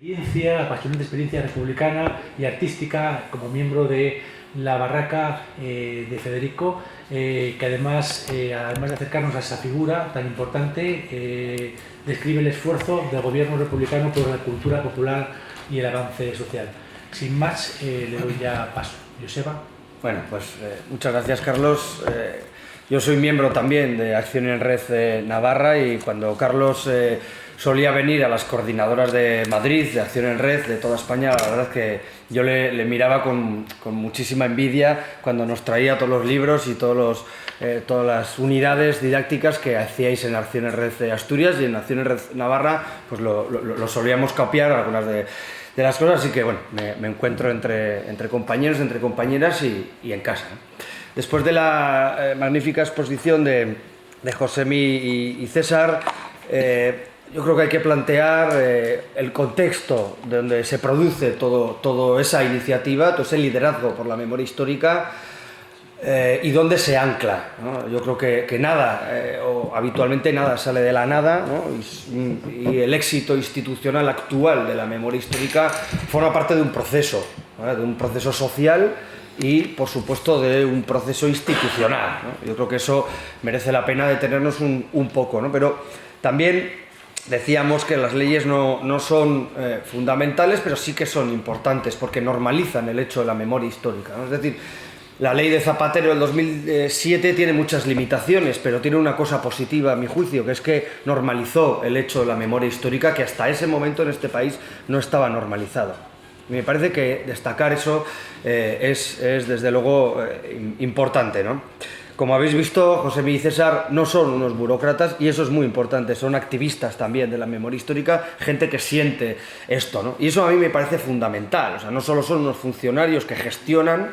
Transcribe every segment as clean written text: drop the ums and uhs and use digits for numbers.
Apasionante experiencia republicana y artística como miembro de la barraca de Federico, que además de acercarnos a esa figura tan importante, describe el esfuerzo del gobierno republicano por la cultura popular y el avance social. Sin más, le doy ya paso. Joseba. Bueno, pues muchas gracias, Carlos. Yo soy miembro también de Acción en Red Navarra, y cuando Carlos solía venir a las coordinadoras de Madrid, de Acción en Red, de toda España, la verdad es que yo le miraba con muchísima envidia cuando nos traía todos los libros y todas las unidades didácticas que hacíais en Acción en Red de Asturias, y en Acción en Red Navarra pues lo solíamos copiar algunas de las cosas, así que bueno, me encuentro entre compañeros, entre compañeras y en casa. Después de la magnífica exposición de Josemi y César, yo creo que hay que plantear el contexto donde se produce toda esa iniciativa, todo ese liderazgo por la memoria histórica, y dónde se ancla, ¿no? Yo creo que nada, o habitualmente nada, sale de la nada, ¿no? Y el éxito institucional actual de la memoria histórica forma parte de un proceso, ¿vale? De un proceso social y, por supuesto, de un proceso institucional, ¿no? Yo creo que eso merece la pena detenernos un poco, ¿no? Pero también decíamos que las leyes no son fundamentales, pero sí que son importantes porque normalizan el hecho de la memoria histórica, ¿no? Es decir, la ley de Zapatero del 2007 tiene muchas limitaciones, pero tiene una cosa positiva, a mi juicio, que es que normalizó el hecho de la memoria histórica, que hasta ese momento en este país no estaba normalizado. Y me parece que destacar eso es desde luego importante, ¿no? Como habéis visto, Josemi y César no son unos burócratas, y eso es muy importante, son activistas también de la memoria histórica, gente que siente esto, ¿no? Y eso a mí me parece fundamental. O sea, no solo son unos funcionarios que gestionan,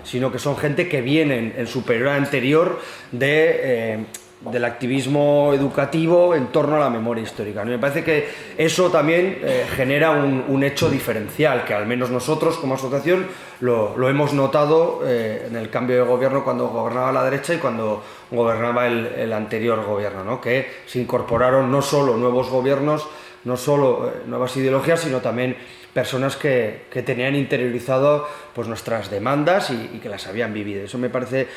sino que son gente que vienen en su periodo anterior del activismo educativo en torno a la memoria histórica, ¿no? Me parece que eso también genera un hecho diferencial, que al menos nosotros como asociación lo hemos notado en el cambio de gobierno, cuando gobernaba la derecha y cuando gobernaba el anterior gobierno, ¿no? Que se incorporaron no solo nuevos gobiernos, no solo nuevas ideologías, sino también personas que tenían interiorizado pues nuestras demandas y que las habían vivido. Eso me parece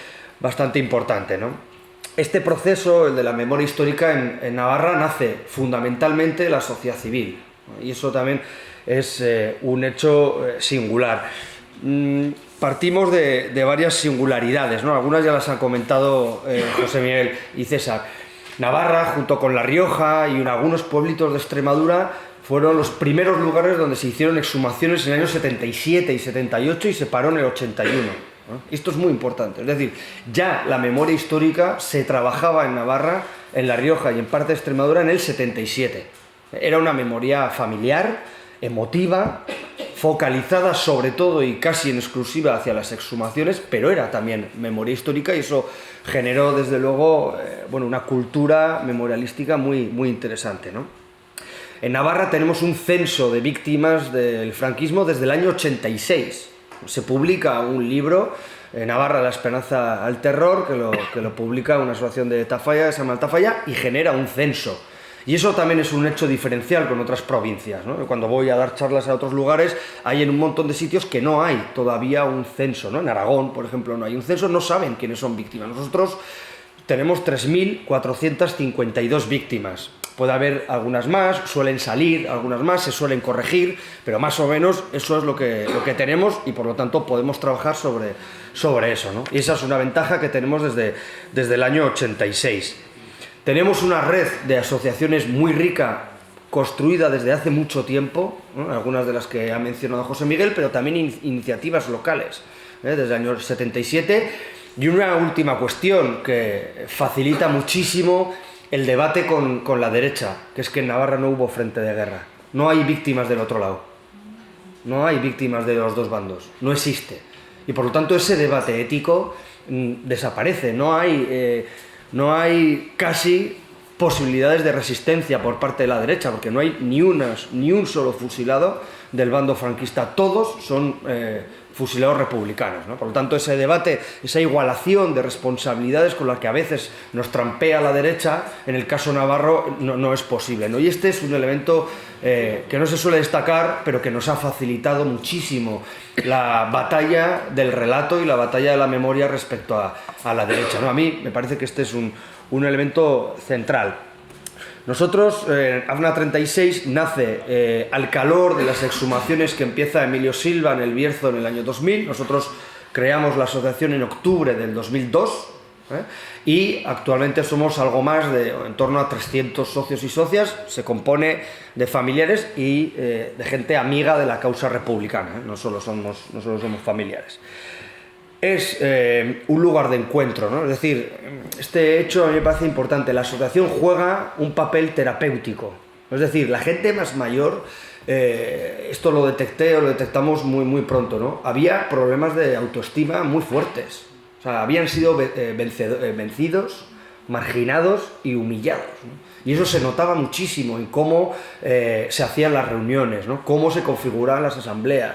bastante importante, ¿no? Este proceso, el de la memoria histórica en Navarra, nace fundamentalmente de la sociedad civil, ¿no? Y eso también es un hecho singular. Partimos de varias singularidades, ¿no? Algunas ya las han comentado José Miguel y César. Navarra, junto con La Rioja y algunos pueblitos de Extremadura, fueron los primeros lugares donde se hicieron exhumaciones en el año 77 y 78 y se paró en el 81. ¿No? Esto es muy importante. Es decir, ya la memoria histórica se trabajaba en Navarra, en La Rioja y en parte de Extremadura en el 77. Era una memoria familiar, emotiva, focalizada sobre todo y casi en exclusiva hacia las exhumaciones, pero era también memoria histórica, y eso generó desde luego una cultura memorialística muy, muy interesante, ¿no? En Navarra tenemos un censo de víctimas del franquismo desde el año 86. Se publica un libro, Navarra, la esperanza al terror, que lo publica una asociación de Tafalla, que se llama Tafalla, y genera un censo. Y eso también es un hecho diferencial con otras provincias, ¿no? Cuando voy a dar charlas a otros lugares, hay en un montón de sitios que no hay todavía un censo, ¿no? En Aragón, por ejemplo, no hay un censo, no saben quiénes son víctimas. Nosotros tenemos 3.452 víctimas. Puede haber algunas más, suelen salir algunas más, se suelen corregir, pero más o menos eso es lo que tenemos, y por lo tanto podemos trabajar sobre eso, ¿no? Y esa es una ventaja que tenemos desde el año 86. Tenemos una red de asociaciones muy rica, construida desde hace mucho tiempo, ¿no? Algunas de las que ha mencionado José Miguel, pero también iniciativas locales, desde el año 77. Y una última cuestión que facilita muchísimo el debate con la derecha, que es que en Navarra no hubo frente de guerra. No hay víctimas del otro lado. No hay víctimas de los dos bandos. No existe. Y por lo tanto ese debate ético desaparece. No hay casi posibilidades de resistencia por parte de la derecha, porque no hay ni un solo fusilado del bando franquista, todos son fusileros republicanos, ¿no? Por lo tanto, ese debate, esa igualación de responsabilidades con la que a veces nos trampea la derecha, en el caso navarro no es posible, ¿no? Y este es un elemento que no se suele destacar, pero que nos ha facilitado muchísimo la batalla del relato y la batalla de la memoria respecto a la derecha, ¿no? A mí me parece que este es un elemento central. Nosotros, AFNA 36 nace al calor de las exhumaciones que empieza Emilio Silva en El Bierzo en el año 2000. Nosotros creamos la asociación en octubre del 2002 y actualmente somos algo más de en torno a 300 socios y socias. Se compone de familiares y de gente amiga de la causa republicana, no solo somos familiares. Es un lugar de encuentro, ¿no? Es decir, este hecho a mí me parece importante. La asociación juega un papel terapéutico. Es decir, la gente más mayor, esto lo detectamos muy pronto, ¿no? Había problemas de autoestima muy fuertes. O sea, habían sido vencidos, marginados y humillados, ¿no? Y eso se notaba muchísimo en cómo se hacían las reuniones, ¿no? Cómo se configuraban las asambleas.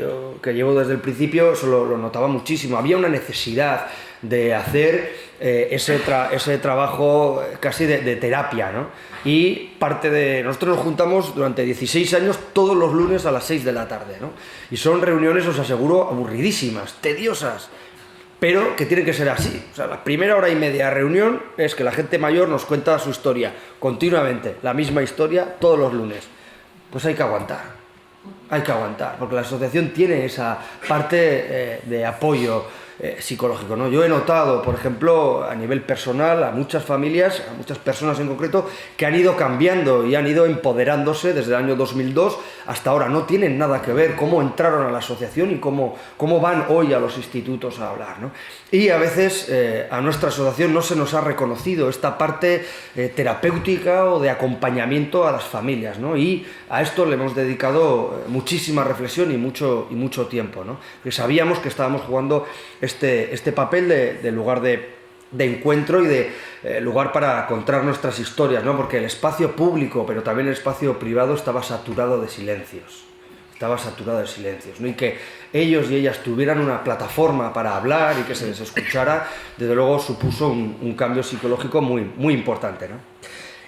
Yo, que llevo desde el principio, eso lo notaba muchísimo. Había una necesidad de hacer ese trabajo casi de terapia, ¿no? Y nosotros nos juntamos durante 16 años todos los lunes a las 6 de la tarde, ¿no? Y son reuniones, os aseguro, aburridísimas, tediosas, pero que tienen que ser así. O sea, la primera hora y media de reunión es que la gente mayor nos cuenta su historia continuamente, la misma historia todos los lunes. Pues hay que aguantar. Hay que aguantar, porque la asociación tiene esa parte de apoyo psicológico, ¿no? Yo he notado, por ejemplo, a nivel personal, a muchas familias, a muchas personas en concreto, que han ido cambiando y han ido empoderándose desde el año 2002 hasta ahora. No tienen nada que ver cómo entraron a la asociación y cómo van hoy a los institutos a hablar, ¿no? Y a veces a nuestra asociación no se nos ha reconocido esta parte terapéutica o de acompañamiento a las familias, ¿no? Y a esto le hemos dedicado muchísima reflexión y mucho tiempo, ¿no? Porque sabíamos que estábamos jugando este papel de lugar de encuentro y de lugar para contar nuestras historias, ¿no? Porque el espacio público, pero también el espacio privado, estaba saturado de silencios. ¿No? Y que ellos y ellas tuvieran una plataforma para hablar y que se les escuchara, desde luego supuso un cambio psicológico muy importante, ¿no?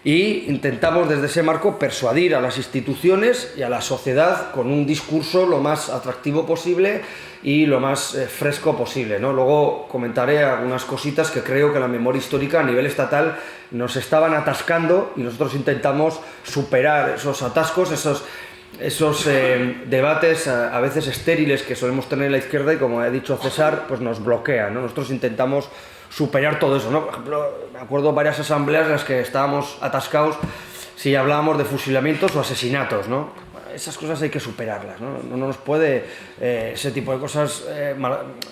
Y intentamos desde ese marco persuadir a las instituciones y a la sociedad con un discurso lo más atractivo posible y lo más fresco posible, ¿no? Luego comentaré algunas cositas que creo que la memoria histórica a nivel estatal nos estaban atascando y nosotros intentamos superar esos atascos, esos debates a veces estériles que solemos tener en la izquierda y, como ha dicho César, pues nos bloquean, ¿no? Nosotros intentamos superar todo eso, ¿no? Por ejemplo, me acuerdo varias asambleas en las que estábamos atascados si hablábamos de fusilamientos o asesinatos, ¿no? Esas cosas hay que superarlas, ¿no? No nos puede ese tipo de cosas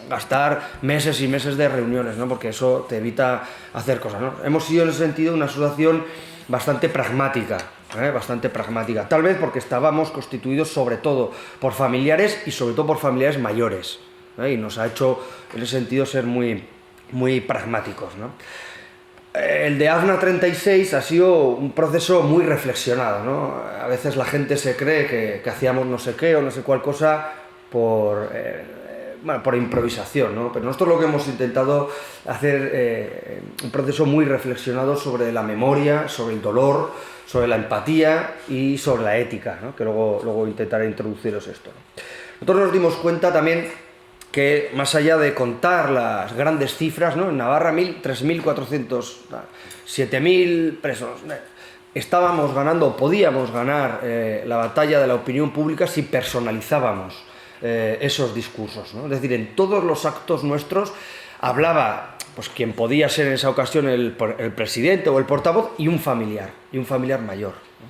gastar meses y meses de reuniones, ¿no? Porque eso te evita hacer cosas, ¿no? Hemos sido en ese sentido una asociación bastante pragmática, tal vez porque estábamos constituidos sobre todo por familiares y sobre todo por familiares mayores, ¿eh? Y nos ha hecho en ese sentido ser muy pragmáticos, ¿no? El de AFNA 36 ha sido un proceso muy reflexionado, ¿no? A veces la gente se cree que hacíamos no sé qué o no sé cuál cosa por improvisación, ¿no? Pero nosotros lo que hemos intentado hacer un proceso muy reflexionado sobre la memoria, sobre el dolor, sobre la empatía y sobre la ética, ¿no? Que luego intentaré introduciros esto, ¿no? Nosotros nos dimos cuenta también que, más allá de contar las grandes cifras, ¿no? En Navarra 3.400, 7.000 presos, podíamos ganar la batalla de la opinión pública si personalizábamos esos discursos, ¿no? Es decir, en todos los actos nuestros hablaba pues quien podía ser en esa ocasión el presidente o el portavoz y un familiar mayor, ¿no?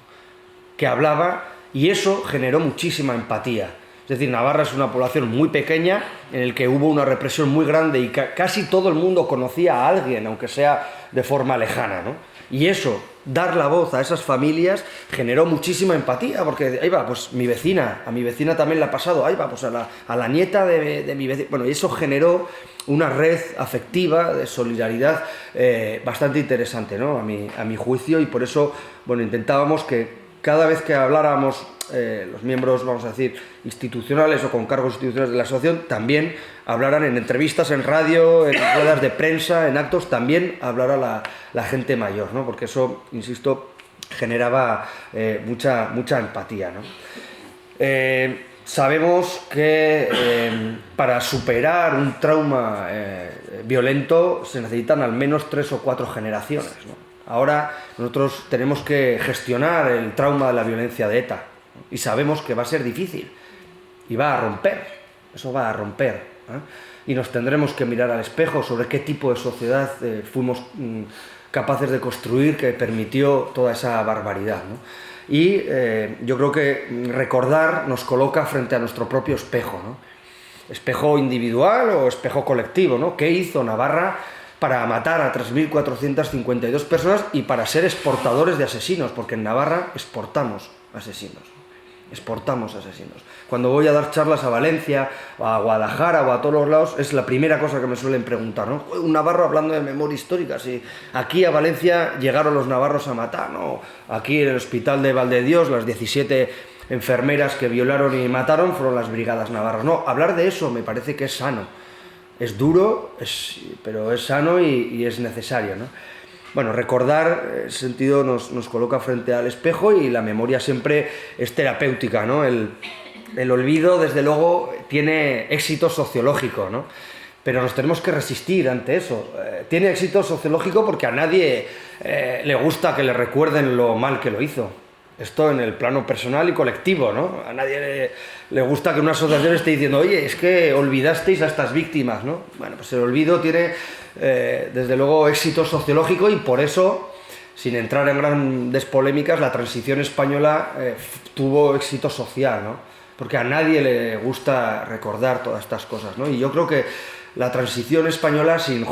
Que hablaba, y eso generó muchísima empatía. Es decir, Navarra es una población muy pequeña en el que hubo una represión muy grande y casi todo el mundo conocía a alguien, aunque sea de forma lejana, ¿no? Y eso, dar la voz a esas familias, generó muchísima empatía, porque ahí va, pues a mi vecina también le ha pasado, ahí va, pues a la nieta de mi vecina. Bueno, y eso generó una red afectiva de solidaridad bastante interesante, ¿no? A mi juicio, y por eso, bueno, intentábamos que cada vez que habláramos los miembros, vamos a decir, institucionales o con cargos institucionales de la asociación, también hablaran en entrevistas, en radio, en ruedas de prensa, en actos, también hablara la gente mayor, ¿no? Porque eso, insisto, generaba mucha empatía, ¿no? Sabemos que para superar un trauma violento se necesitan al menos 3 o 4 generaciones, ¿no? Ahora nosotros tenemos que gestionar el trauma de la violencia de ETA y sabemos que va a ser difícil y va a romper, eso va a romper, ¿eh? Y nos tendremos que mirar al espejo sobre qué tipo de sociedad fuimos capaces de construir que permitió toda esa barbaridad, ¿no? Y yo creo que recordar nos coloca frente a nuestro propio espejo, ¿no? Espejo individual o espejo colectivo, ¿no? ¿Qué hizo Navarra para matar a 3.452 personas y para ser exportadores de asesinos? Porque en Navarra exportamos asesinos. Exportamos asesinos. Cuando voy a dar charlas a Valencia, o a Guadalajara o a todos los lados, es la primera cosa que me suelen preguntar, ¿no? Un navarro hablando de memoria histórica, si aquí a Valencia llegaron los navarros a matar, ¿no? Aquí en el hospital de Valdedios, las 17 enfermeras que violaron y mataron fueron las brigadas navarras. No, hablar de eso me parece que es sano. Es duro, pero es sano y es necesario, ¿no? Bueno, recordar, en ese sentido, nos coloca frente al espejo y la memoria siempre es terapéutica, ¿no? El olvido, desde luego, tiene éxito sociológico, ¿no? Pero nos tenemos que resistir ante eso. Tiene éxito sociológico porque a nadie le gusta que le recuerden lo mal que lo hizo. Esto en el plano personal y colectivo, ¿no? A nadie le gusta que una asociación esté diciendo, oye, es que olvidasteis a estas víctimas, ¿no? Bueno, pues el olvido tiene, desde luego, éxito sociológico y por eso, sin entrar en grandes polémicas, la transición española tuvo éxito social, ¿no? Porque a nadie le gusta recordar todas estas cosas, ¿no? Y yo creo que la transición española, sin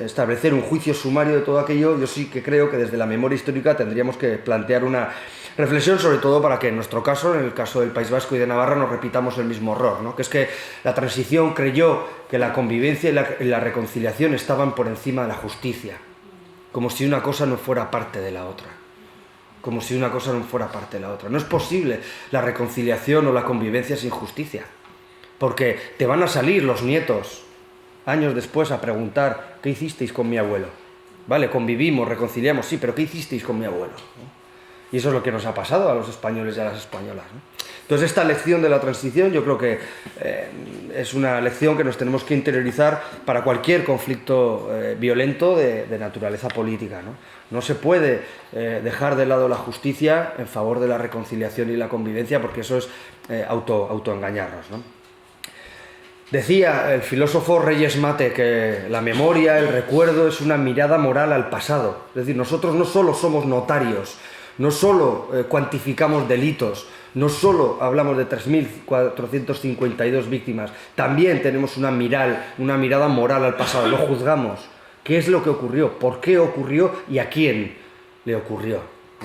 establecer un juicio sumario de todo aquello, yo sí que creo que desde la memoria histórica tendríamos que plantear una reflexión, sobre todo para que en nuestro caso, en el caso del País Vasco y de Navarra, no repitamos el mismo error, ¿no? Que es que la transición creyó que la convivencia y la reconciliación estaban por encima de la justicia, como si una cosa no fuera parte de la otra. Como si una cosa no fuera parte de la otra. No es posible la reconciliación o la convivencia sin justicia, porque te van a salir los nietos años después a preguntar, ¿qué hicisteis con mi abuelo? Vale, convivimos, reconciliamos, sí, pero ¿qué hicisteis con mi abuelo? ¿No? Y eso es lo que nos ha pasado a los españoles y a las españolas, ¿no? Entonces esta lección de la transición yo creo que es una lección que nos tenemos que interiorizar para cualquier conflicto violento de naturaleza política, ¿no? No se puede dejar de lado la justicia en favor de la reconciliación y la convivencia, porque eso es autoengañarnos, ¿no? Decía el filósofo Reyes Mate que la memoria, el recuerdo, es una mirada moral al pasado. Es decir, nosotros no solo somos notarios, no solo cuantificamos delitos, no solo hablamos de 3.452 víctimas, también tenemos una mirada moral al pasado, lo juzgamos. ¿Qué es lo que ocurrió? ¿Por qué ocurrió? ¿Y a quién le ocurrió?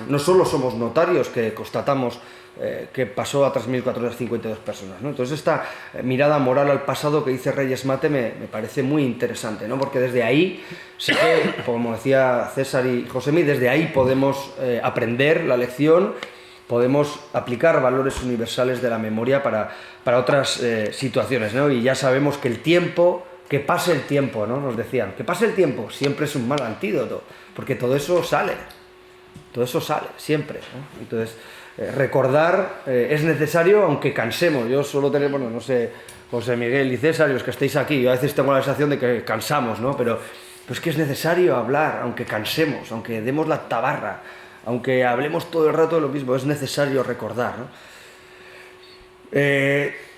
No solo somos notarios que constatamos que pasó a 3.452 personas, ¿no? Entonces esta mirada moral al pasado que dice Reyes Mate me parece muy interesante, ¿no? Porque desde ahí, sí que, como decía César y Josemi, desde ahí podemos aprender la lección, podemos aplicar valores universales de la memoria para otras situaciones, ¿no? Y ya sabemos que el tiempo, que pase el tiempo, ¿no? Nos decían, que pase el tiempo, siempre es un mal antídoto, porque todo eso sale siempre, ¿no? Entonces, recordar es necesario aunque cansemos. Yo solo tenemos, bueno, no sé, José Miguel y César, los que estéis aquí, yo a veces tengo la sensación de que cansamos, ¿no? Pero es que es necesario hablar, aunque cansemos, aunque demos la tabarra, aunque hablemos todo el rato de lo mismo, es necesario recordar, ¿no?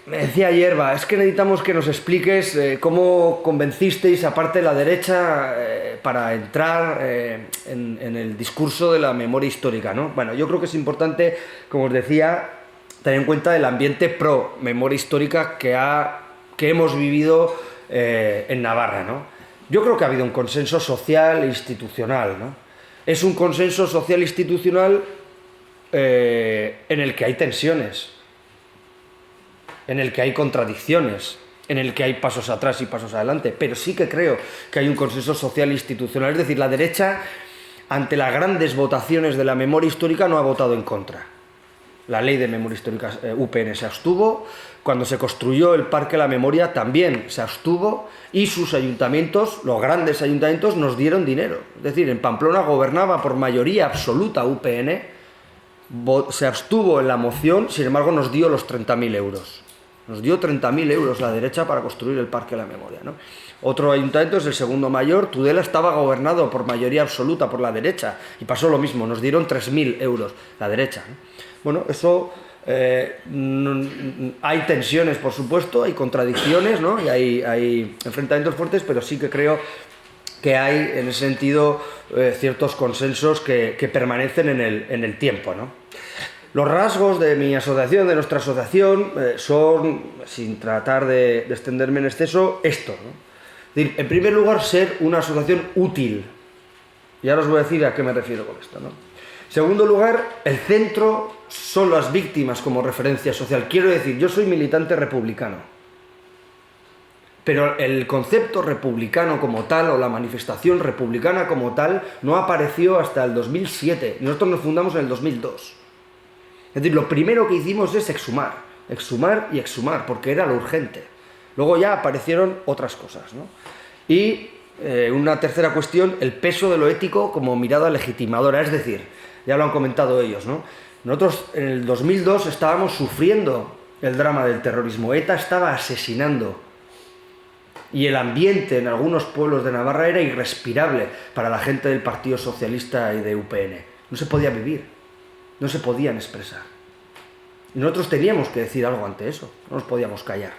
Me decía Hierba, es que necesitamos que nos expliques cómo convencisteis a parte de la derecha para entrar en el discurso de la memoria histórica, ¿no? Bueno, yo creo que es importante, como os decía, tener en cuenta el ambiente pro memoria histórica que hemos vivido en Navarra, ¿no? Yo creo que ha habido un consenso social e institucional, ¿no? Es un consenso social e institucional en el que hay tensiones, en el que hay contradicciones, en el que hay pasos atrás y pasos adelante, pero sí que creo que hay un consenso social e institucional. Es decir, la derecha ante las grandes votaciones de la memoria histórica, no ha votado en contra. La ley de memoria histórica UPN se abstuvo, cuando se construyó el Parque de la Memoria también se abstuvo, y sus ayuntamientos, los grandes ayuntamientos, nos dieron dinero. Es decir, en Pamplona gobernaba por mayoría absoluta UPN, se abstuvo en la moción, sin embargo nos dio los 30.000 euros. Nos dio 30.000 euros la derecha para construir el Parque de la Memoria, ¿no? Otro ayuntamiento es el segundo mayor, Tudela, estaba gobernado por mayoría absoluta por la derecha, y pasó lo mismo, nos dieron 3.000 euros la derecha, ¿no? Bueno, eso... hay tensiones, por supuesto, hay contradicciones, ¿no? Y hay enfrentamientos fuertes, pero sí que creo que hay, en ese sentido, ciertos consensos que permanecen en el tiempo, ¿no? Los rasgos de mi asociación, de nuestra asociación, son, sin tratar de extenderme en exceso, esto, ¿no? Es decir, en primer lugar, ser una asociación útil. Y ahora os voy a decir a qué me refiero con esto, ¿no? En segundo lugar, el centro son las víctimas como referencia social. Quiero decir, yo soy militante republicano, pero el concepto republicano como tal, o la manifestación republicana como tal, no apareció hasta el 2007. Nosotros nos fundamos en el 2002. Es decir, lo primero que hicimos es exhumar y exhumar, porque era lo urgente. Luego ya aparecieron otras cosas, ¿no? Y una tercera cuestión, el peso de lo ético como mirada legitimadora, es decir, ya lo han comentado ellos, ¿no? Nosotros en el 2002 estábamos sufriendo el drama del terrorismo. ETA estaba asesinando. Y el ambiente en algunos pueblos de Navarra era irrespirable para la gente del Partido Socialista y de UPN. No se podía vivir. No se podían expresar. Y nosotros teníamos que decir algo ante eso. No nos podíamos callar.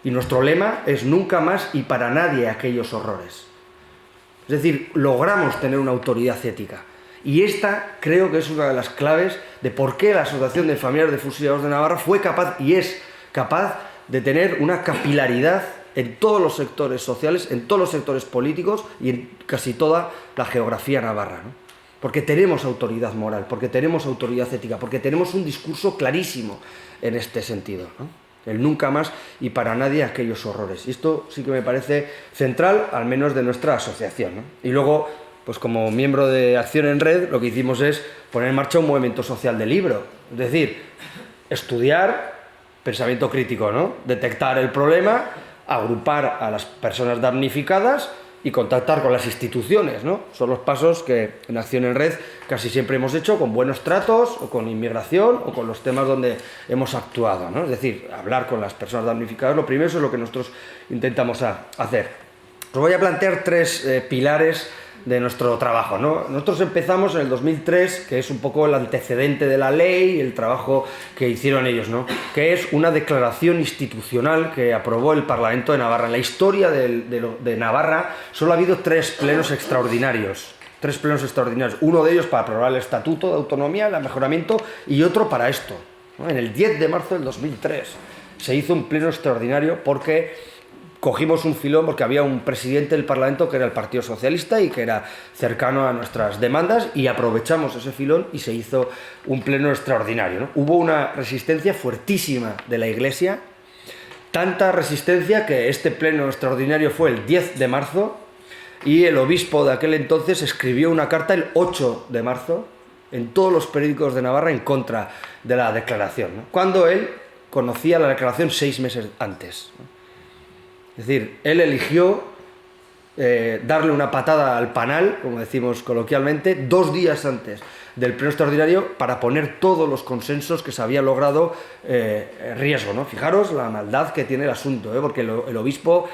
Y nuestro lema es nunca más y para nadie aquellos horrores. Es decir, logramos tener una autoridad ética. Y esta creo que es una de las claves de por qué la Asociación de Familiares de Fusilados de Navarra fue capaz y es capaz de tener una capilaridad en todos los sectores sociales, en todos los sectores políticos y en casi toda la geografía navarra, ¿no? Porque tenemos autoridad moral, porque tenemos autoridad ética, porque tenemos un discurso clarísimo en este sentido, ¿no? El nunca más y para nadie aquellos horrores. Y esto sí que me parece central, al menos de nuestra asociación, ¿no? Y luego, pues como miembro de Acción en Red, lo que hicimos es poner en marcha un movimiento social de libro. Es decir, estudiar, pensamiento crítico, ¿no? Detectar el problema, agrupar a las personas damnificadas y contactar con las instituciones, ¿no? Son los pasos que en Acción en Red casi siempre hemos hecho con buenos tratos o con inmigración o con los temas donde hemos actuado, ¿no? Es decir, hablar con las personas damnificadas, lo primero, eso es lo que nosotros intentamos hacer. Os voy a plantear tres pilares de nuestro trabajo, ¿no? Nosotros empezamos en el 2003, que es un poco el antecedente de la ley, el trabajo que hicieron ellos, ¿no? Que es una declaración institucional que aprobó el Parlamento de Navarra. En la historia de Navarra solo ha habido tres plenos extraordinarios. Uno de ellos para aprobar el Estatuto de Autonomía, el mejoramiento, y otro para esto, ¿no? En el 10 de marzo del 2003 se hizo un pleno extraordinario porque cogimos un filón, porque había un presidente del Parlamento que era el Partido Socialista y que era cercano a nuestras demandas, y aprovechamos ese filón y se hizo un pleno extraordinario, ¿no? Hubo una resistencia fuertísima de la Iglesia, tanta resistencia que este pleno extraordinario fue el 10 de marzo y el obispo de aquel entonces escribió una carta el 8 de marzo en todos los periódicos de Navarra en contra de la declaración, ¿no? Cuando él conocía la declaración 6 meses antes, ¿no? Es decir, él eligió darle una patada al panal, como decimos coloquialmente, 2 días antes del pleno extraordinario para poner todos los consensos que se había logrado en riesgo, ¿no? Fijaros la maldad que tiene el asunto, porque el obispo,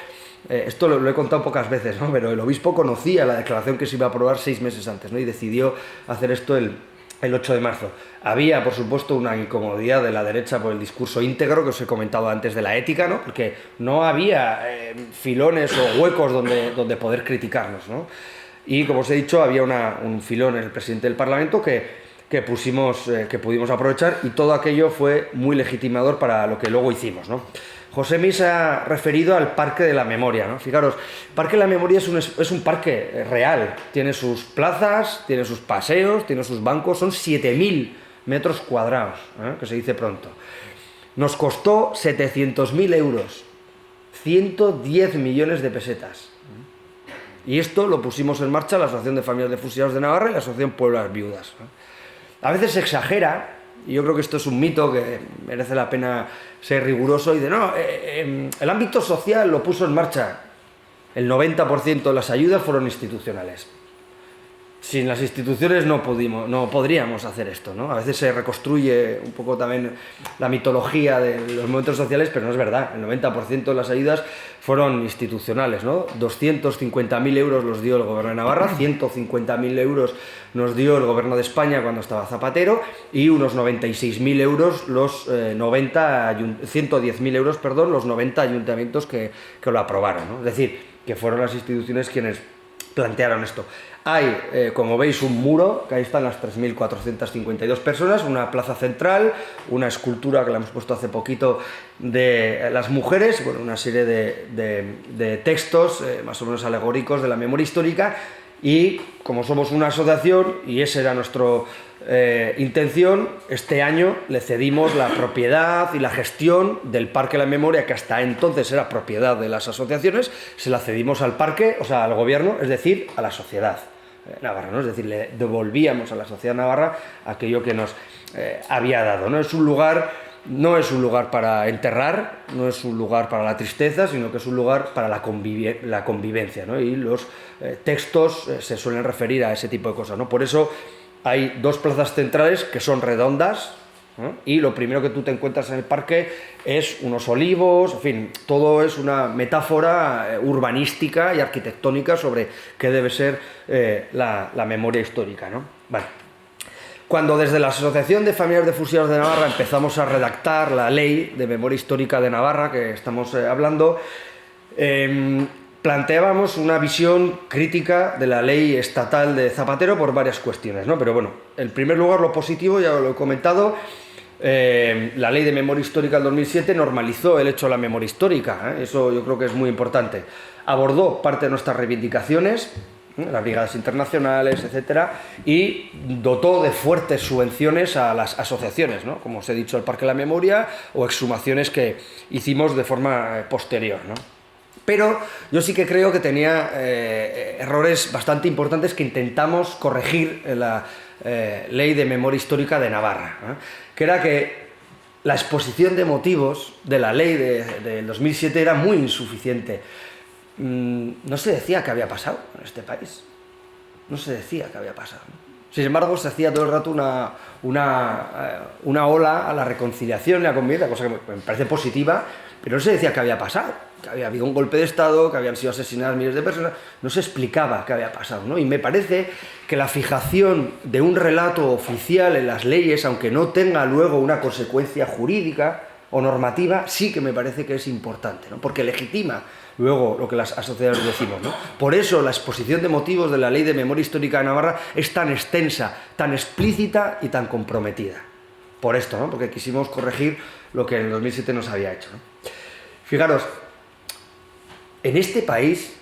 esto lo he contado pocas veces, ¿no? Pero el obispo conocía la declaración que se iba a aprobar 6 meses antes, ¿no? Y decidió hacer esto el 8 de marzo. Había, por supuesto, una incomodidad de la derecha por el discurso íntegro que os he comentado antes de la ética, ¿no? Porque no había filones o huecos donde poder criticarnos, ¿no? Y, como os he dicho, había un filón en el presidente del Parlamento que pudimos aprovechar, y todo aquello fue muy legitimador para lo que luego hicimos, ¿no? Josemi se ha referido al Parque de la Memoria, ¿no? Fijaros, el Parque de la Memoria es un parque real, tiene sus plazas, tiene sus paseos, tiene sus bancos, son 7.000 metros cuadrados, que se dice pronto. Nos costó 700.000 euros, 110 millones de pesetas. Y esto lo pusimos en marcha la Asociación de Familias de Fusilados de Navarra y la Asociación Pueblas Viudas, ¿no? A veces se exagera, y yo creo que esto es un mito que merece la pena ser riguroso, y de no, el ámbito social lo puso en marcha. El 90% de las ayudas fueron institucionales. Sin las instituciones no podríamos hacer esto, ¿no? A veces se reconstruye un poco también la mitología de los movimientos sociales, pero no es verdad. El 90% de las ayudas fueron institucionales, ¿no? 250.000 euros los dio el Gobierno de Navarra, 150.000 euros nos dio el Gobierno de España cuando estaba Zapatero, y unos 96.000 euros los 110.000 euros, perdón, los 90 ayuntamientos que lo aprobaron, ¿no? Es decir, que fueron las instituciones quienes plantearon esto. Hay, como veis, un muro, que ahí están las 3.452 personas, una plaza central, una escultura que la hemos puesto hace poquito de las mujeres, bueno, una serie de textos más o menos alegóricos de la memoria histórica, y como somos una asociación, y esa era nuestra intención, este año le cedimos la propiedad y la gestión del Parque de la Memoria, que hasta entonces era propiedad de las asociaciones, se la cedimos al parque, o sea, al gobierno, es decir, a la sociedad navarra, ¿no? Es decir, le devolvíamos a la sociedad navarra aquello que nos había dado, ¿no? No es un lugar para enterrar, no es un lugar para la tristeza, sino que es un lugar para la convivencia, ¿no? Y los textos se suelen referir a ese tipo de cosas, ¿no? Por eso hay dos plazas centrales que son redondas, ¿no? Y lo primero que tú te encuentras en el parque es unos olivos, en fin, todo es una metáfora urbanística y arquitectónica sobre qué debe ser la memoria histórica, ¿no? Vale. Cuando desde la Asociación de Familiares de Fusilados de Navarra empezamos a redactar la Ley de Memoria Histórica de Navarra, que estamos hablando, planteábamos una visión crítica de la ley estatal de Zapatero por varias cuestiones, ¿no? Pero bueno, en primer lugar, lo positivo, ya lo he comentado, la Ley de Memoria Histórica del 2007 normalizó el hecho de la memoria histórica, ¿eh? Eso yo creo que es muy importante. Abordó parte de nuestras reivindicaciones, las brigadas internacionales, etcétera, y dotó de fuertes subvenciones a las asociaciones, ¿no? Como os he dicho, el Parque de la Memoria, o exhumaciones que hicimos de forma posterior, ¿no? Pero yo sí que creo que tenía errores bastante importantes que intentamos corregir en la Ley de Memoria Histórica de Navarra, ¿no? Que era que la exposición de motivos de la ley del 2007 era muy insuficiente. No se decía qué había pasado en este país, no se decía qué había pasado, ¿no? Sin embargo, se hacía todo el rato una ola a la reconciliación y la convivencia, cosa que me parece positiva, pero no se decía qué había pasado, que había habido un golpe de Estado, que habían sido asesinadas miles de personas, no se explicaba qué había pasado, ¿no? Y me parece que la fijación de un relato oficial en las leyes, aunque no tenga luego una consecuencia jurídica o normativa, sí que me parece que es importante, ¿no? Porque legitima luego lo que las asociaciones decimos, ¿no? Por eso la exposición de motivos de la Ley de Memoria Histórica de Navarra es tan extensa, tan explícita y tan comprometida. Por esto, ¿no? Porque quisimos corregir lo que en el 2007 nos había hecho, ¿no? Fijaros, en este país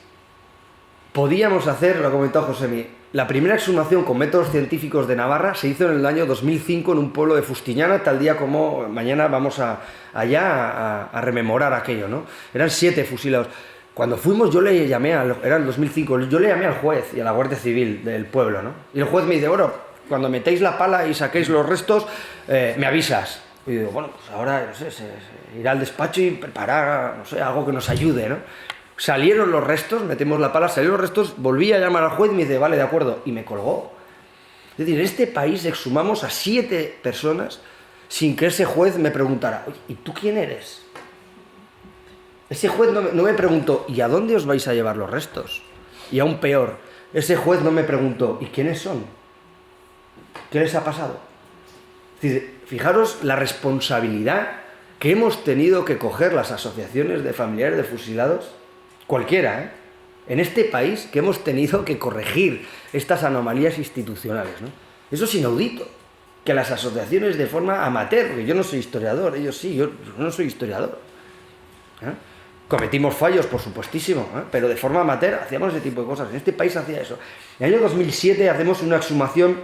podíamos hacer, lo ha comentado Josemi, la primera exhumación con métodos científicos de Navarra se hizo en el año 2005 en un pueblo de Fustiñana, tal día como mañana vamos allá a rememorar aquello, ¿no? Eran 7 fusilados. Cuando fuimos yo le llamé, era el 2005, yo le llamé al juez y a la Guardia Civil del pueblo, ¿no? Y el juez me dice, bueno, cuando metéis la pala y saquéis los restos, me avisas. Y digo, bueno, pues ahora, no sé, se irá al despacho y preparar, no sé, algo que nos ayude, ¿no? Salieron los restos, metemos la pala, salieron los restos, volví a llamar al juez y me dice, vale, de acuerdo, y me colgó. Es decir, en este país exhumamos a 7 personas sin que ese juez me preguntara, oye, ¿y tú quién eres? Ese juez no me preguntó, ¿y a dónde os vais a llevar los restos? Y aún peor, ese juez no me preguntó, ¿y quiénes son? ¿Qué les ha pasado? Es decir, fijaros la responsabilidad que hemos tenido que coger las asociaciones de familiares de fusilados, cualquiera, ¿eh? En este país, que hemos tenido que corregir estas anomalías institucionales, ¿no? Eso es inaudito, que las asociaciones de forma amateur, porque yo no soy historiador, ellos sí, yo no soy historiador, ¿eh? Cometimos fallos, por supuestísimo, ¿eh? Pero de forma amateur hacíamos ese tipo de cosas. En este país hacía eso. En el año 2007 hacemos una exhumación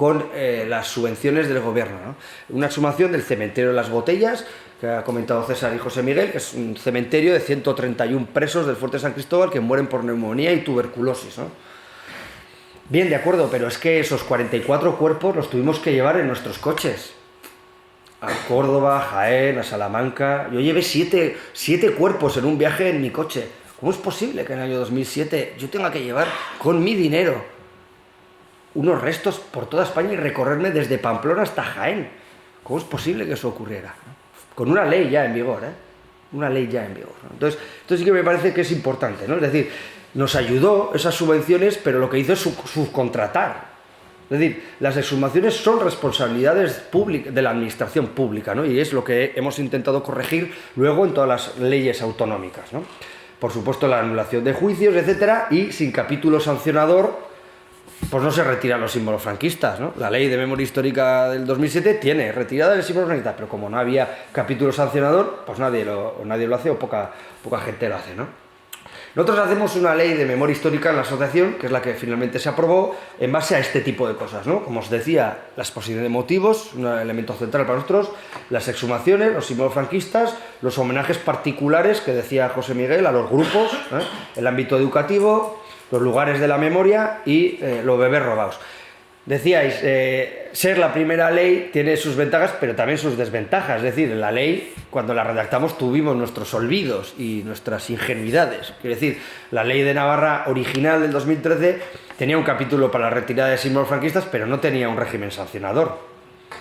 con las subvenciones del gobierno, ¿no? Una exhumación del cementerio de las Botellas, que ha comentado César y José Miguel, que es un cementerio de 131 presos del Fuerte San Cristóbal que mueren por neumonía y tuberculosis, ¿no? Bien, de acuerdo, pero es que esos 44 cuerpos los tuvimos que llevar en nuestros coches. A Córdoba, Jaén, a Salamanca. Yo llevé siete cuerpos en un viaje en mi coche. ¿Cómo es posible que en el año 2007 yo tenga que llevar con mi dinero unos restos por toda España y recorrerme desde Pamplona hasta Jaén? ¿Cómo es posible que eso ocurriera? Con una ley ya en vigor, ¿eh? Una ley ya en vigor, ¿no? Entonces, esto sí que me parece que es importante, ¿no? Es decir, nos ayudó esas subvenciones, pero lo que hizo es subcontratar. Es decir, las exhumaciones son responsabilidades de la administración pública, ¿no? Y es lo que hemos intentado corregir luego en todas las leyes autonómicas, ¿no? Por supuesto, la anulación de juicios, etcétera, y sin capítulo sancionador, pues no se retiran los símbolos franquistas, ¿no? La ley de memoria histórica del 2007 tiene retirada del símbolo franquista, pero como no había capítulo sancionador, pues nadie lo hace o poca gente lo hace, ¿no? Nosotros hacemos una ley de memoria histórica en la asociación, que es la que finalmente se aprobó, en base a este tipo de cosas, ¿no? Como os decía, la exposición de motivos, un elemento central para nosotros, las exhumaciones, los símbolos franquistas, los homenajes particulares, que decía José Miguel, a los grupos, el ámbito educativo, los lugares de la memoria y los bebés robados. Decíais, ser la primera ley tiene sus ventajas, pero también sus desventajas. Es decir, la ley, cuando la redactamos, tuvimos nuestros olvidos y nuestras ingenuidades. Quiero decir, la ley de Navarra original del 2013 tenía un capítulo para la retirada de símbolos franquistas, pero no tenía un régimen sancionador.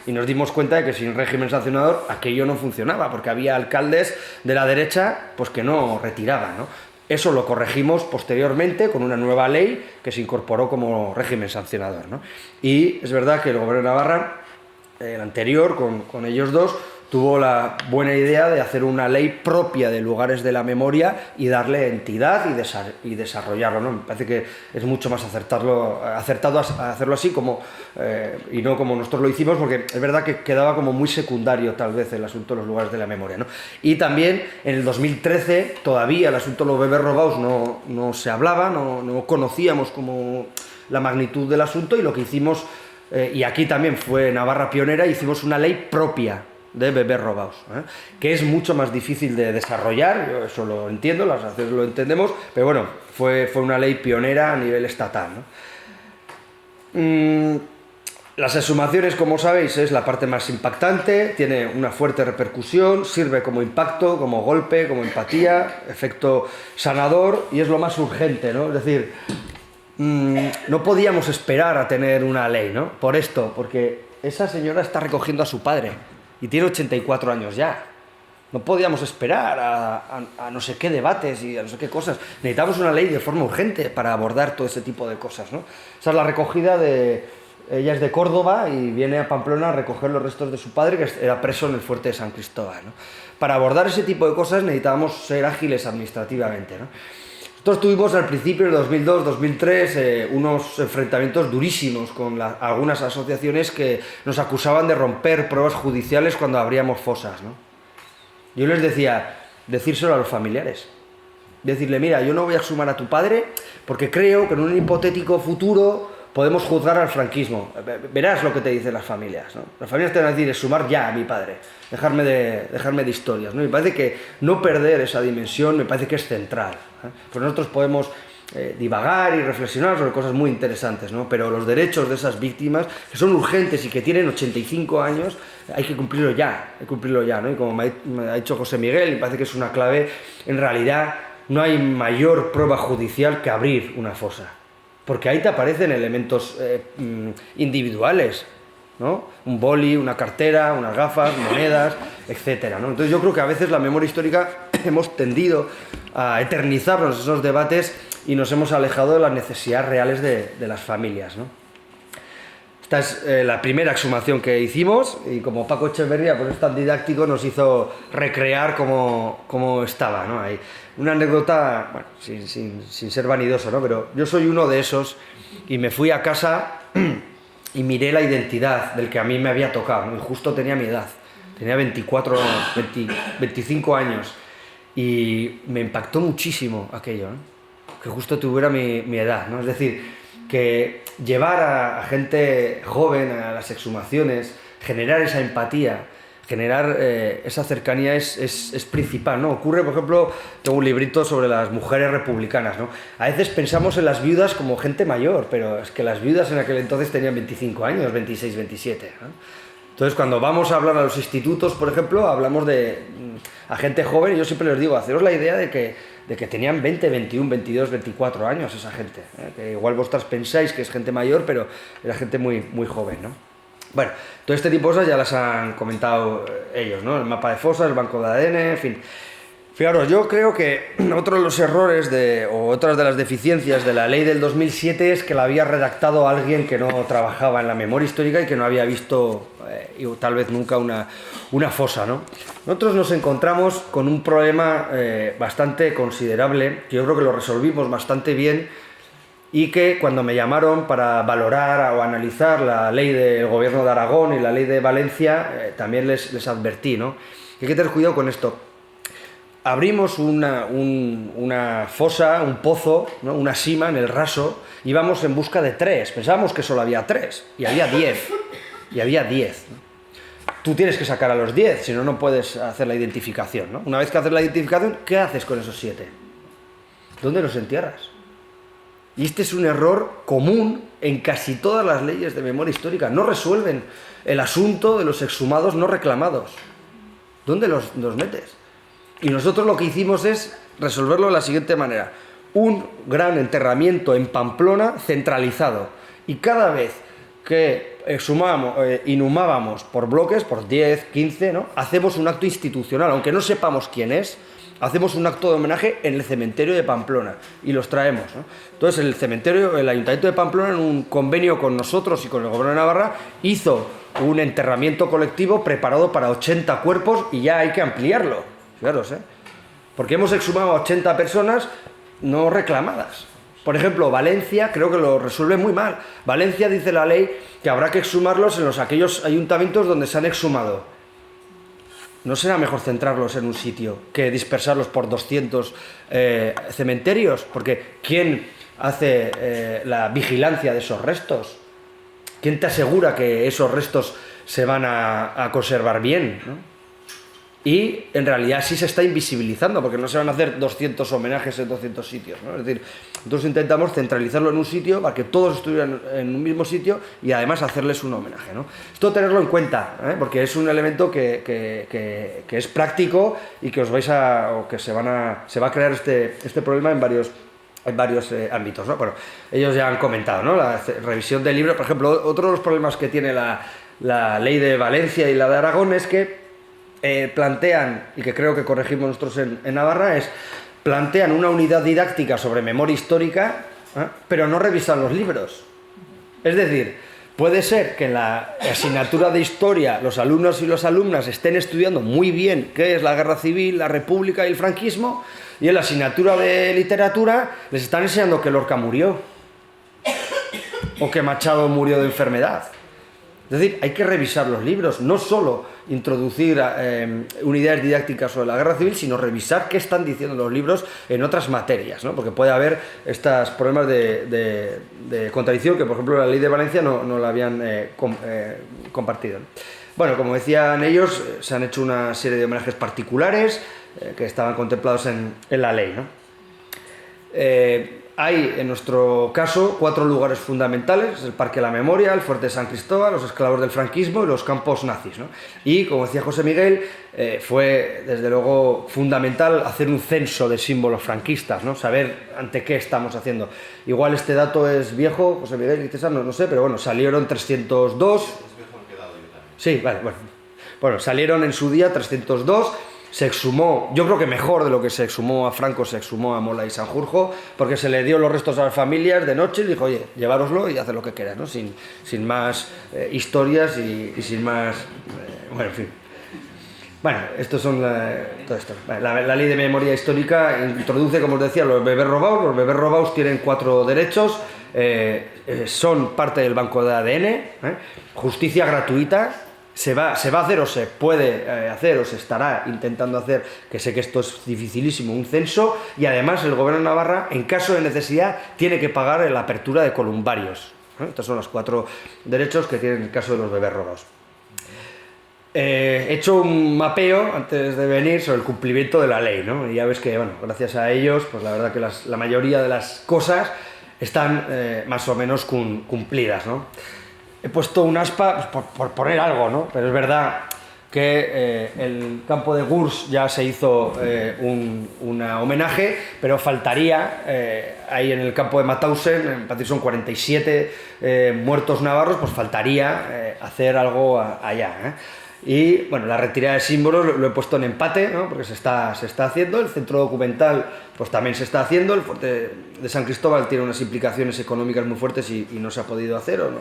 Y nos dimos cuenta de que sin régimen sancionador aquello no funcionaba, porque había alcaldes de la derecha pues que no retiraban, ¿no? Eso lo corregimos posteriormente con una nueva ley que se incorporó como régimen sancionador, ¿no? Y es verdad que el gobierno de Navarra, el anterior, con ellos dos, tuvo la buena idea de hacer una ley propia de lugares de la memoria y darle entidad y desarrollarlo, ¿no? Me parece que es mucho más acertado hacerlo así y no como nosotros lo hicimos, porque es verdad que quedaba como muy secundario tal vez el asunto de los lugares de la memoria, ¿no? Y también en el 2013 todavía el asunto de los bebés robados no se hablaba, no conocíamos como la magnitud del asunto, y lo que hicimos, y aquí también fue Navarra pionera, hicimos una ley propia de bebés robados, que es mucho más difícil de desarrollar. Yo eso lo entiendo, las asociaciones lo entendemos, pero bueno, fue una ley pionera a nivel estatal, ¿no? Las exhumaciones, como sabéis, es la parte más impactante, tiene una fuerte repercusión, sirve como impacto, como golpe, como empatía, efecto sanador, y es lo más urgente, ¿no? Es decir, no podíamos esperar a tener una ley, ¿no? Por esto, porque esa señora está recogiendo a su padre y tiene 84 años ya. No podíamos esperar a no sé qué debates y a no sé qué cosas. Necesitamos una ley de forma urgente para abordar todo ese tipo de cosas, ¿no? Esa es la recogida de... Ella es de Córdoba y viene a Pamplona a recoger los restos de su padre, que era preso en el Fuerte de San Cristóbal, ¿no? Para abordar ese tipo de cosas necesitábamos ser ágiles administrativamente, ¿no? Nosotros tuvimos al principio, en 2002-2003, unos enfrentamientos durísimos con algunas asociaciones que nos acusaban de romper pruebas judiciales cuando abríamos fosas, ¿no? Yo les decía, decírselo a los familiares. Decirle, mira, yo no voy a exhumar a tu padre porque creo que en un hipotético futuro podemos juzgar al franquismo. Verás lo que te dicen las familias, ¿no? Las familias te van a decir, exhumar ya a mi padre, dejarme de historias, ¿no? Me parece que no perder esa dimensión me parece que es central, ¿eh? Pues nosotros podemos divagar y reflexionar sobre cosas muy interesantes, ¿no? Pero los derechos de esas víctimas, que son urgentes y que tienen 85 años, hay que cumplirlo ya, ¿no? Y como me ha dicho José Miguel, me parece que es una clave, en realidad no hay mayor prueba judicial que abrir una fosa, porque ahí te aparecen elementos individuales, ¿no? Un boli, una cartera, unas gafas, monedas, etcétera, ¿no? Entonces yo creo que a veces la memoria histórica hemos tendido a eternizarnos esos debates y nos hemos alejado de las necesidades reales de las familias, ¿no? Esta es la primera exhumación que hicimos, y como Paco Echeverría pues es tan didáctico, nos hizo recrear cómo estaba, ¿no? Ahí. Una anécdota, bueno, sin ser vanidoso, ¿no? Pero yo soy uno de esos, y me fui a casa y miré la identidad del que a mí me había tocado, ¿no? Y justo tenía mi edad, tenía 25 años, y me impactó muchísimo aquello, ¿no? Que justo tuviera mi edad, ¿no? Es decir, que llevar a gente joven a las exhumaciones, generar esa empatía, generar esa cercanía es principal, ¿no? Ocurre, por ejemplo, tengo un librito sobre las mujeres republicanas, ¿no? A veces pensamos en las viudas como gente mayor, pero es que las viudas en aquel entonces tenían 25 años, 26, 27, ¿no? Entonces, cuando vamos a hablar a los institutos, por ejemplo, hablamos a gente joven, y yo siempre les digo, haceros la idea de que tenían 20, 21, 22, 24 años esa gente, ¿eh? Que igual vosotras pensáis que es gente mayor, pero era gente muy, muy joven, ¿no? Bueno, todo este tipo de cosas ya las han comentado ellos, ¿no? El mapa de fosas, el banco de ADN, en fin. Fijaros, yo creo que otro de los errores o otras de las deficiencias de la ley del 2007 es que la había redactado alguien que no trabajaba en la memoria histórica y que no había visto tal vez nunca una fosa, ¿no? Nosotros nos encontramos con un problema bastante considerable, que yo creo que lo resolvimos bastante bien, y que cuando me llamaron para valorar o analizar la ley del gobierno de Aragón y la ley de Valencia, también les advertí, ¿no? Que hay que tener cuidado con esto. Abrimos una fosa, un pozo, ¿no? Una sima en el raso, íbamos en busca de 3, pensábamos que solo había 3, y había 10, ¿no? Tú tienes que sacar a los 10, si no, no puedes hacer la identificación, ¿no? Una vez que haces la identificación, ¿qué haces con esos 7? ¿Dónde los entierras? Y este es un error común en casi todas las leyes de memoria histórica. No resuelven el asunto de los exhumados no reclamados. ¿Dónde los metes? Y nosotros lo que hicimos es resolverlo de la siguiente manera. Un gran enterramiento en Pamplona centralizado. Y cada vez que inhumábamos por bloques, por 10, 15, ¿no? Hacemos un acto institucional, aunque no sepamos quién es. Hacemos un acto de homenaje en el cementerio de Pamplona y los traemos, ¿no? Entonces el Ayuntamiento de Pamplona, en un convenio con nosotros y con el Gobierno de Navarra, hizo un enterramiento colectivo preparado para 80 cuerpos y ya hay que ampliarlo, fijaros, ¿eh? Porque hemos exhumado a 80 personas no reclamadas. Por ejemplo, Valencia creo que lo resuelve muy mal. Valencia dice la ley que habrá que exhumarlos en aquellos ayuntamientos donde se han exhumado. ¿No será mejor centrarlos en un sitio que dispersarlos por 200 cementerios? Porque ¿quién hace la vigilancia de esos restos? ¿Quién te asegura que esos restos se van a conservar bien, ¿no? Y en realidad sí se está invisibilizando, porque no se van a hacer 200 homenajes en 200 sitios, ¿no? Es decir, nosotros intentamos centralizarlo en un sitio para que todos estuvieran en un mismo sitio y además hacerles un homenaje, ¿no? Esto tenerlo en cuenta, ¿eh? Porque es un elemento que es práctico y que se va a crear este problema en varios ámbitos, ¿no? Bueno, ellos ya han comentado, ¿no? La revisión del libro, por ejemplo, otro de los problemas que tiene la ley de Valencia y la de Aragón es que plantean, y que creo que corregimos nosotros en Navarra, plantean una unidad didáctica sobre memoria histórica, ¿eh? Pero no revisan los libros. Es decir, puede ser que en la asignatura de historia los alumnos y las alumnas estén estudiando muy bien qué es la guerra civil, la república y el franquismo, y en la asignatura de literatura les están enseñando que Lorca murió o que Machado murió de enfermedad. Es decir, hay que revisar los libros, no solo introducir unidades didácticas sobre la guerra civil, sino revisar qué están diciendo los libros en otras materias, ¿no? Porque puede haber estos problemas de contradicción que, por ejemplo, la ley de Valencia no la habían compartido, ¿no? Bueno, como decían ellos, se han hecho una serie de homenajes particulares que estaban contemplados en la ley, ¿no? Hay, en nuestro caso, 4 lugares fundamentales: el Parque de la Memoria, el Fuerte de San Cristóbal, los esclavos del franquismo y los campos nazis, ¿no? Y, como decía José Miguel, fue, desde luego, fundamental hacer un censo de símbolos franquistas, ¿no? Saber ante qué estamos haciendo. Igual este dato es viejo, José Miguel y César, no sé, pero bueno, salieron 302... Sí, vale, bueno. Bueno, salieron en su día 302... Se exhumó, yo creo que mejor de lo que se exhumó a Franco, se exhumó a Mola y Sanjurjo, porque se le dio los restos a las familias de noche y dijo, oye, llevároslo y haced lo que queráis, ¿no? Sin más historias y sin más... bueno, en fin. Bueno, estos son todo esto. La ley de memoria histórica introduce, como os decía, los bebés robados. Los bebés robados tienen 4 derechos, son parte del banco de ADN, justicia gratuita, se va a hacer o se puede hacer o se estará intentando hacer, que sé que esto es dificilísimo, un censo, y además el Gobierno de Navarra, en caso de necesidad, tiene que pagar la apertura de columbarios. Estos son los 4 derechos que tienen en el caso de los bebés robados. He hecho un mapeo antes de venir sobre el cumplimiento de la ley, ¿no? Y ya ves que, bueno, gracias a ellos, pues la verdad que la mayoría de las cosas están más o menos cumplidas, ¿no? He puesto un aspa pues, por poner algo, ¿no? Pero es verdad que el campo de Gurs ya se hizo un homenaje, pero faltaría, ahí en el campo de Mauthausen, en parece que son 47 muertos navarros, pues faltaría hacer algo allá, ¿eh? Y bueno, la retirada de símbolos lo he puesto en empate, ¿no? Porque se está haciendo, el centro documental pues también se está haciendo, el fuerte de San Cristóbal tiene unas implicaciones económicas muy fuertes y no se ha podido hacer o no.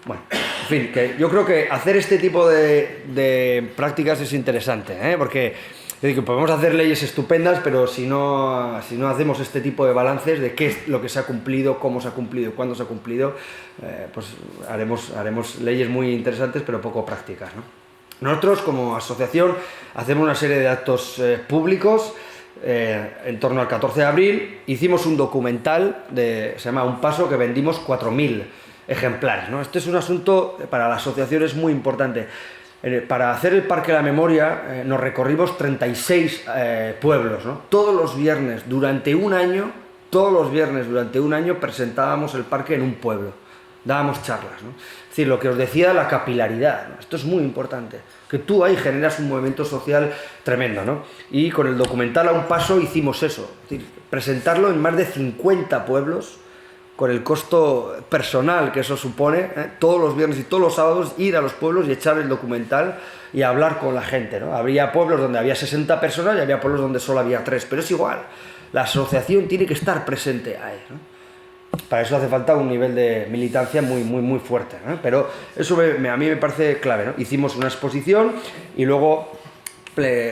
Bueno, en fin, que yo creo que hacer este tipo de prácticas es interesante, ¿eh? Porque es decir, que podemos hacer leyes estupendas, pero si no hacemos este tipo de balances de qué es lo que se ha cumplido, cómo se ha cumplido, cuándo se ha cumplido, pues haremos leyes muy interesantes, pero poco prácticas, ¿no? Nosotros, como asociación, hacemos una serie de actos públicos en torno al 14 de abril. Hicimos un documental, se llama Un Paso, que vendimos 4.000 ejemplares, ¿no? Este es un asunto para la asociación es muy importante. Para hacer el Parque de la Memoria nos recorrimos 36 pueblos, ¿no? Todos los viernes durante un año presentábamos el parque en un pueblo, dábamos charlas, ¿no? Es decir, lo que os decía, la capilaridad, ¿no? Esto es muy importante, que tú ahí generas un movimiento social tremendo, ¿no? Y con el documental A Un Paso hicimos eso, es decir, presentarlo en más de 50 pueblos, con el costo personal que eso supone, todos los viernes y todos los sábados ir a los pueblos y echar el documental y hablar con la gente, ¿no? Había pueblos donde había 60 personas y había pueblos donde solo había 3, pero es igual, la asociación tiene que estar presente ahí, ¿no? Para eso hace falta un nivel de militancia muy fuerte, ¿no? Pero eso a mí me parece clave, ¿no? Hicimos una exposición y luego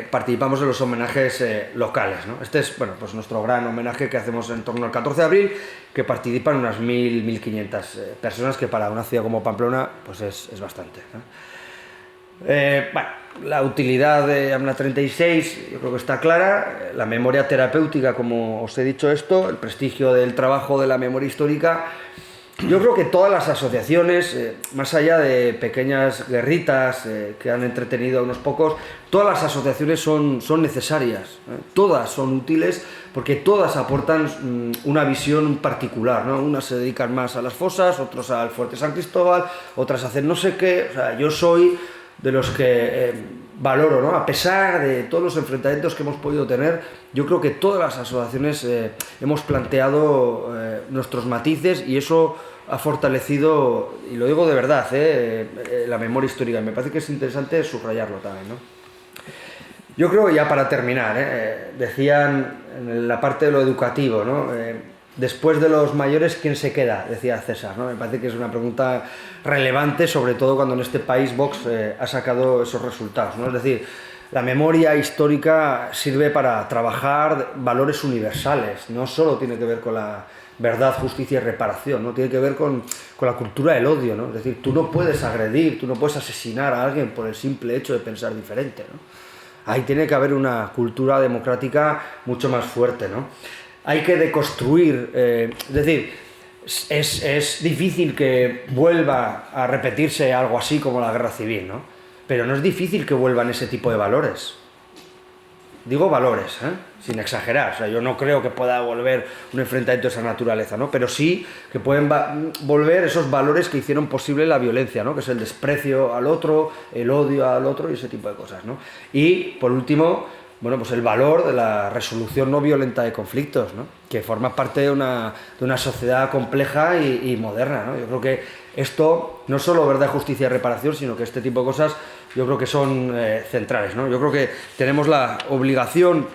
participamos en los homenajes locales, ¿no? Este es, bueno, pues nuestro gran homenaje que hacemos en torno al 14 de abril, que participan unas 1.500 personas, que para una ciudad como Pamplona pues es bastante, ¿no? Bueno, la utilidad de AMNA 36 yo creo que está clara, la memoria terapéutica, como os he dicho esto, el prestigio del trabajo de la memoria histórica. Yo creo que todas las asociaciones, más allá de pequeñas guerritas que han entretenido a unos pocos, todas las asociaciones son necesarias, todas son útiles, porque todas aportan una visión particular, ¿no? Unas se dedican más a las fosas, otros al Fuerte San Cristóbal, otras hacen no sé qué. O sea, yo soy de los que valoro, ¿no? A pesar de todos los enfrentamientos que hemos podido tener, yo creo que todas las asociaciones hemos planteado nuestros matices, y eso ha fortalecido, y lo digo de verdad, la memoria histórica. Me parece que es interesante subrayarlo también, ¿no? Yo creo, ya para terminar, decían en la parte de lo educativo, ¿no? Después de los mayores, ¿quién se queda?, decía César, ¿no? Me parece que es una pregunta relevante, sobre todo cuando en este país Vox ha sacado esos resultados, ¿no? Es decir, la memoria histórica sirve para trabajar valores universales, no solo tiene que ver con la verdad, justicia y reparación, ¿no? Tiene que ver con la cultura del odio, ¿no? Es decir, tú no puedes agredir, tú no puedes asesinar a alguien por el simple hecho de pensar diferente, ¿no? Ahí tiene que haber una cultura democrática mucho más fuerte, ¿no? Hay que deconstruir, es decir, es difícil que vuelva a repetirse algo así como la guerra civil, ¿no? Pero no es difícil que vuelvan ese tipo de valores. Digo valores, sin exagerar. O sea, yo no creo que pueda volver un enfrentamiento de esa naturaleza, ¿no? Pero sí que pueden volver esos valores que hicieron posible la violencia, ¿no? Que es el desprecio al otro, el odio al otro y ese tipo de cosas, ¿no? Y, por último, bueno, pues el valor de la resolución no violenta de conflictos, ¿no? Que forma parte de una sociedad compleja y moderna, ¿no? Yo creo que esto, no solo verdad, justicia y reparación, sino que este tipo de cosas yo creo que son centrales, ¿no? Yo creo que tenemos la obligación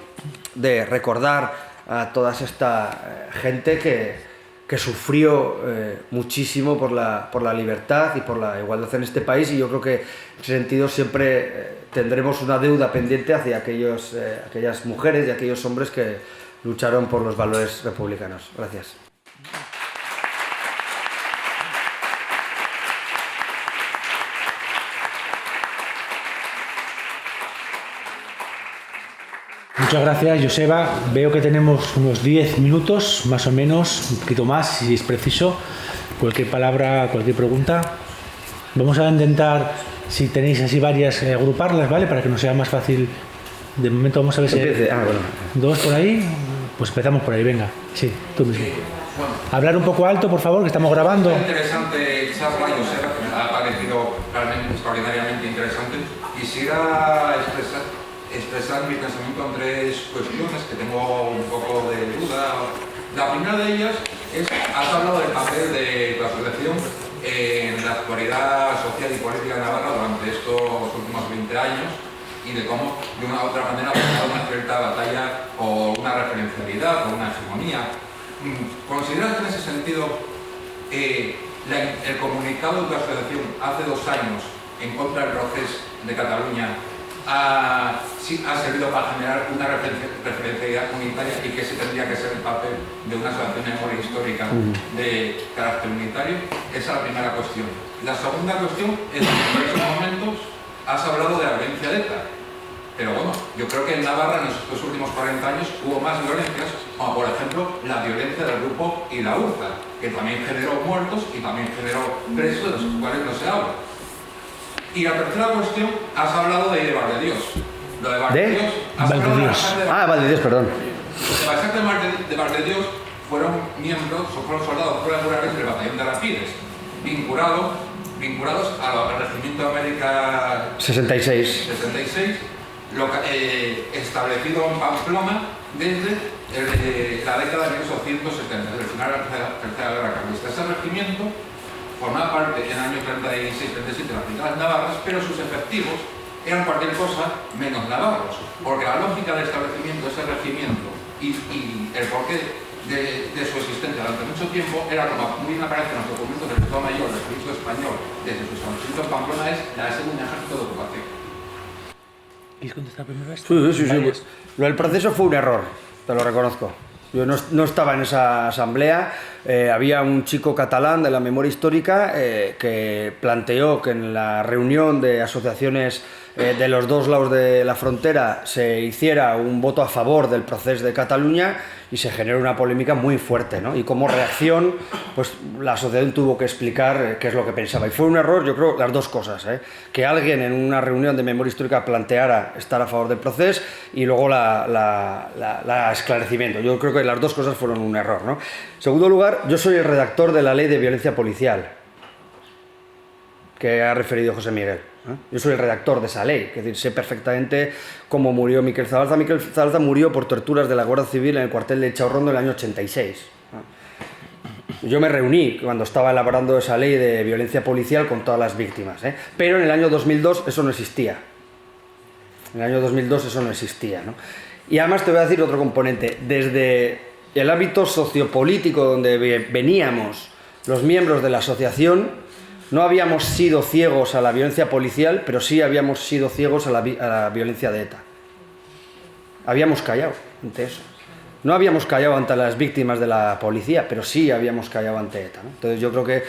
de recordar a toda esta gente que sufrió muchísimo por la libertad y por la igualdad en este país, y yo creo que en ese sentido siempre tendremos una deuda pendiente hacia aquellas mujeres y aquellos hombres que lucharon por los valores republicanos. Gracias. Muchas gracias, Joseba. Veo que tenemos unos 10 minutos, más o menos, un poquito más, si es preciso. Cualquier palabra, cualquier pregunta. Vamos a intentar, si tenéis así varias, agruparlas, ¿vale? Para que nos sea más fácil. De momento vamos a ver si hay dos por ahí. Pues empezamos por ahí, venga. Sí, tú mismo. Bueno, Hablar un poco alto, por favor, que estamos grabando. interesante charla, Joseba, que me ha parecido realmente extraordinariamente interesante. Quisiera expresar mi pensamiento en tres cuestiones que tengo un poco de duda. La primera de ellas es, has hablado del papel de la asociación en la actualidad social y política de Navarra durante estos últimos 20 años y de cómo, de una u otra manera, ha buscado una cierta batalla o una referencialidad o una hegemonía. ¿Consideras que en ese sentido el comunicado de la asociación hace 2 años en contra del proceso de Cataluña ha servido para generar una referencialidad unitaria y que ese tendría que ser el papel de una asociación de memoria histórica de carácter unitario? Esa es la primera cuestión. La segunda cuestión es que en esos momentos has hablado de la violencia de ETA, pero bueno, yo creo que en Navarra en estos últimos 40 años hubo más violencias, como por ejemplo la violencia del grupo y la URSA, que también generó muertos y también generó presos, de los cuales no se habla. Y la tercera cuestión, has hablado de Valdedios. Lo de Valdedios. Valdedios, perdón. De Valdedios fueron miembros, o fueron soldados colaboradores del batallón de Arapiles, vinculados al Regimiento de América 66, establecido en Pamplona desde la década de 1870, desde el final de la Tercera Guerra Carlista. Ese regimiento formaba parte en el año 36-37 de las Brigadas Navarras, pero sus efectivos eran cualquier cosa menos navarros, porque la lógica del establecimiento de ese regimiento y el porqué de su existencia durante mucho tiempo era, como muy bien aparece en los documentos del Estado Mayor del Ejército Español desde su establecimiento en Pamplona, es la segunda ejército de ocupación. ¿Quieres contestar primero esto? Sí. Pues, lo del proceso fue un error, te lo reconozco. Yo no estaba en esa asamblea. Había un chico catalán de la memoria histórica que planteó que en la reunión de asociaciones de los dos lados de la frontera se hiciera un voto a favor del proceso de Cataluña y se generó una polémica muy fuerte, ¿no? Y como reacción, pues la asociación tuvo que explicar qué es lo que pensaba. Y fue un error, yo creo, las dos cosas, que alguien en una reunión de memoria histórica planteara estar a favor del proceso y luego la esclarecimiento. Yo creo que las dos cosas fueron un error, ¿no? En segundo lugar, yo soy el redactor de la ley de violencia policial que ha referido José Miguel. Yo soy el redactor de esa ley, es decir, sé perfectamente cómo murió Miquel Zabalza. Miquel Zabalza murió por torturas de la Guardia Civil en el cuartel de Chaurrondo en el año 86. Yo me reuní cuando estaba elaborando esa ley de violencia policial con todas las víctimas, pero en el año 2002 eso no existía. En el año 2002 eso no existía, ¿no? Y además te voy a decir otro componente. Desde el ámbito sociopolítico donde veníamos los miembros de la asociación, no habíamos sido ciegos a la violencia policial, pero sí habíamos sido ciegos a la violencia de ETA. Habíamos callado ante eso. No habíamos callado ante las víctimas de la policía, pero sí habíamos callado ante ETA, ¿no? Entonces yo creo que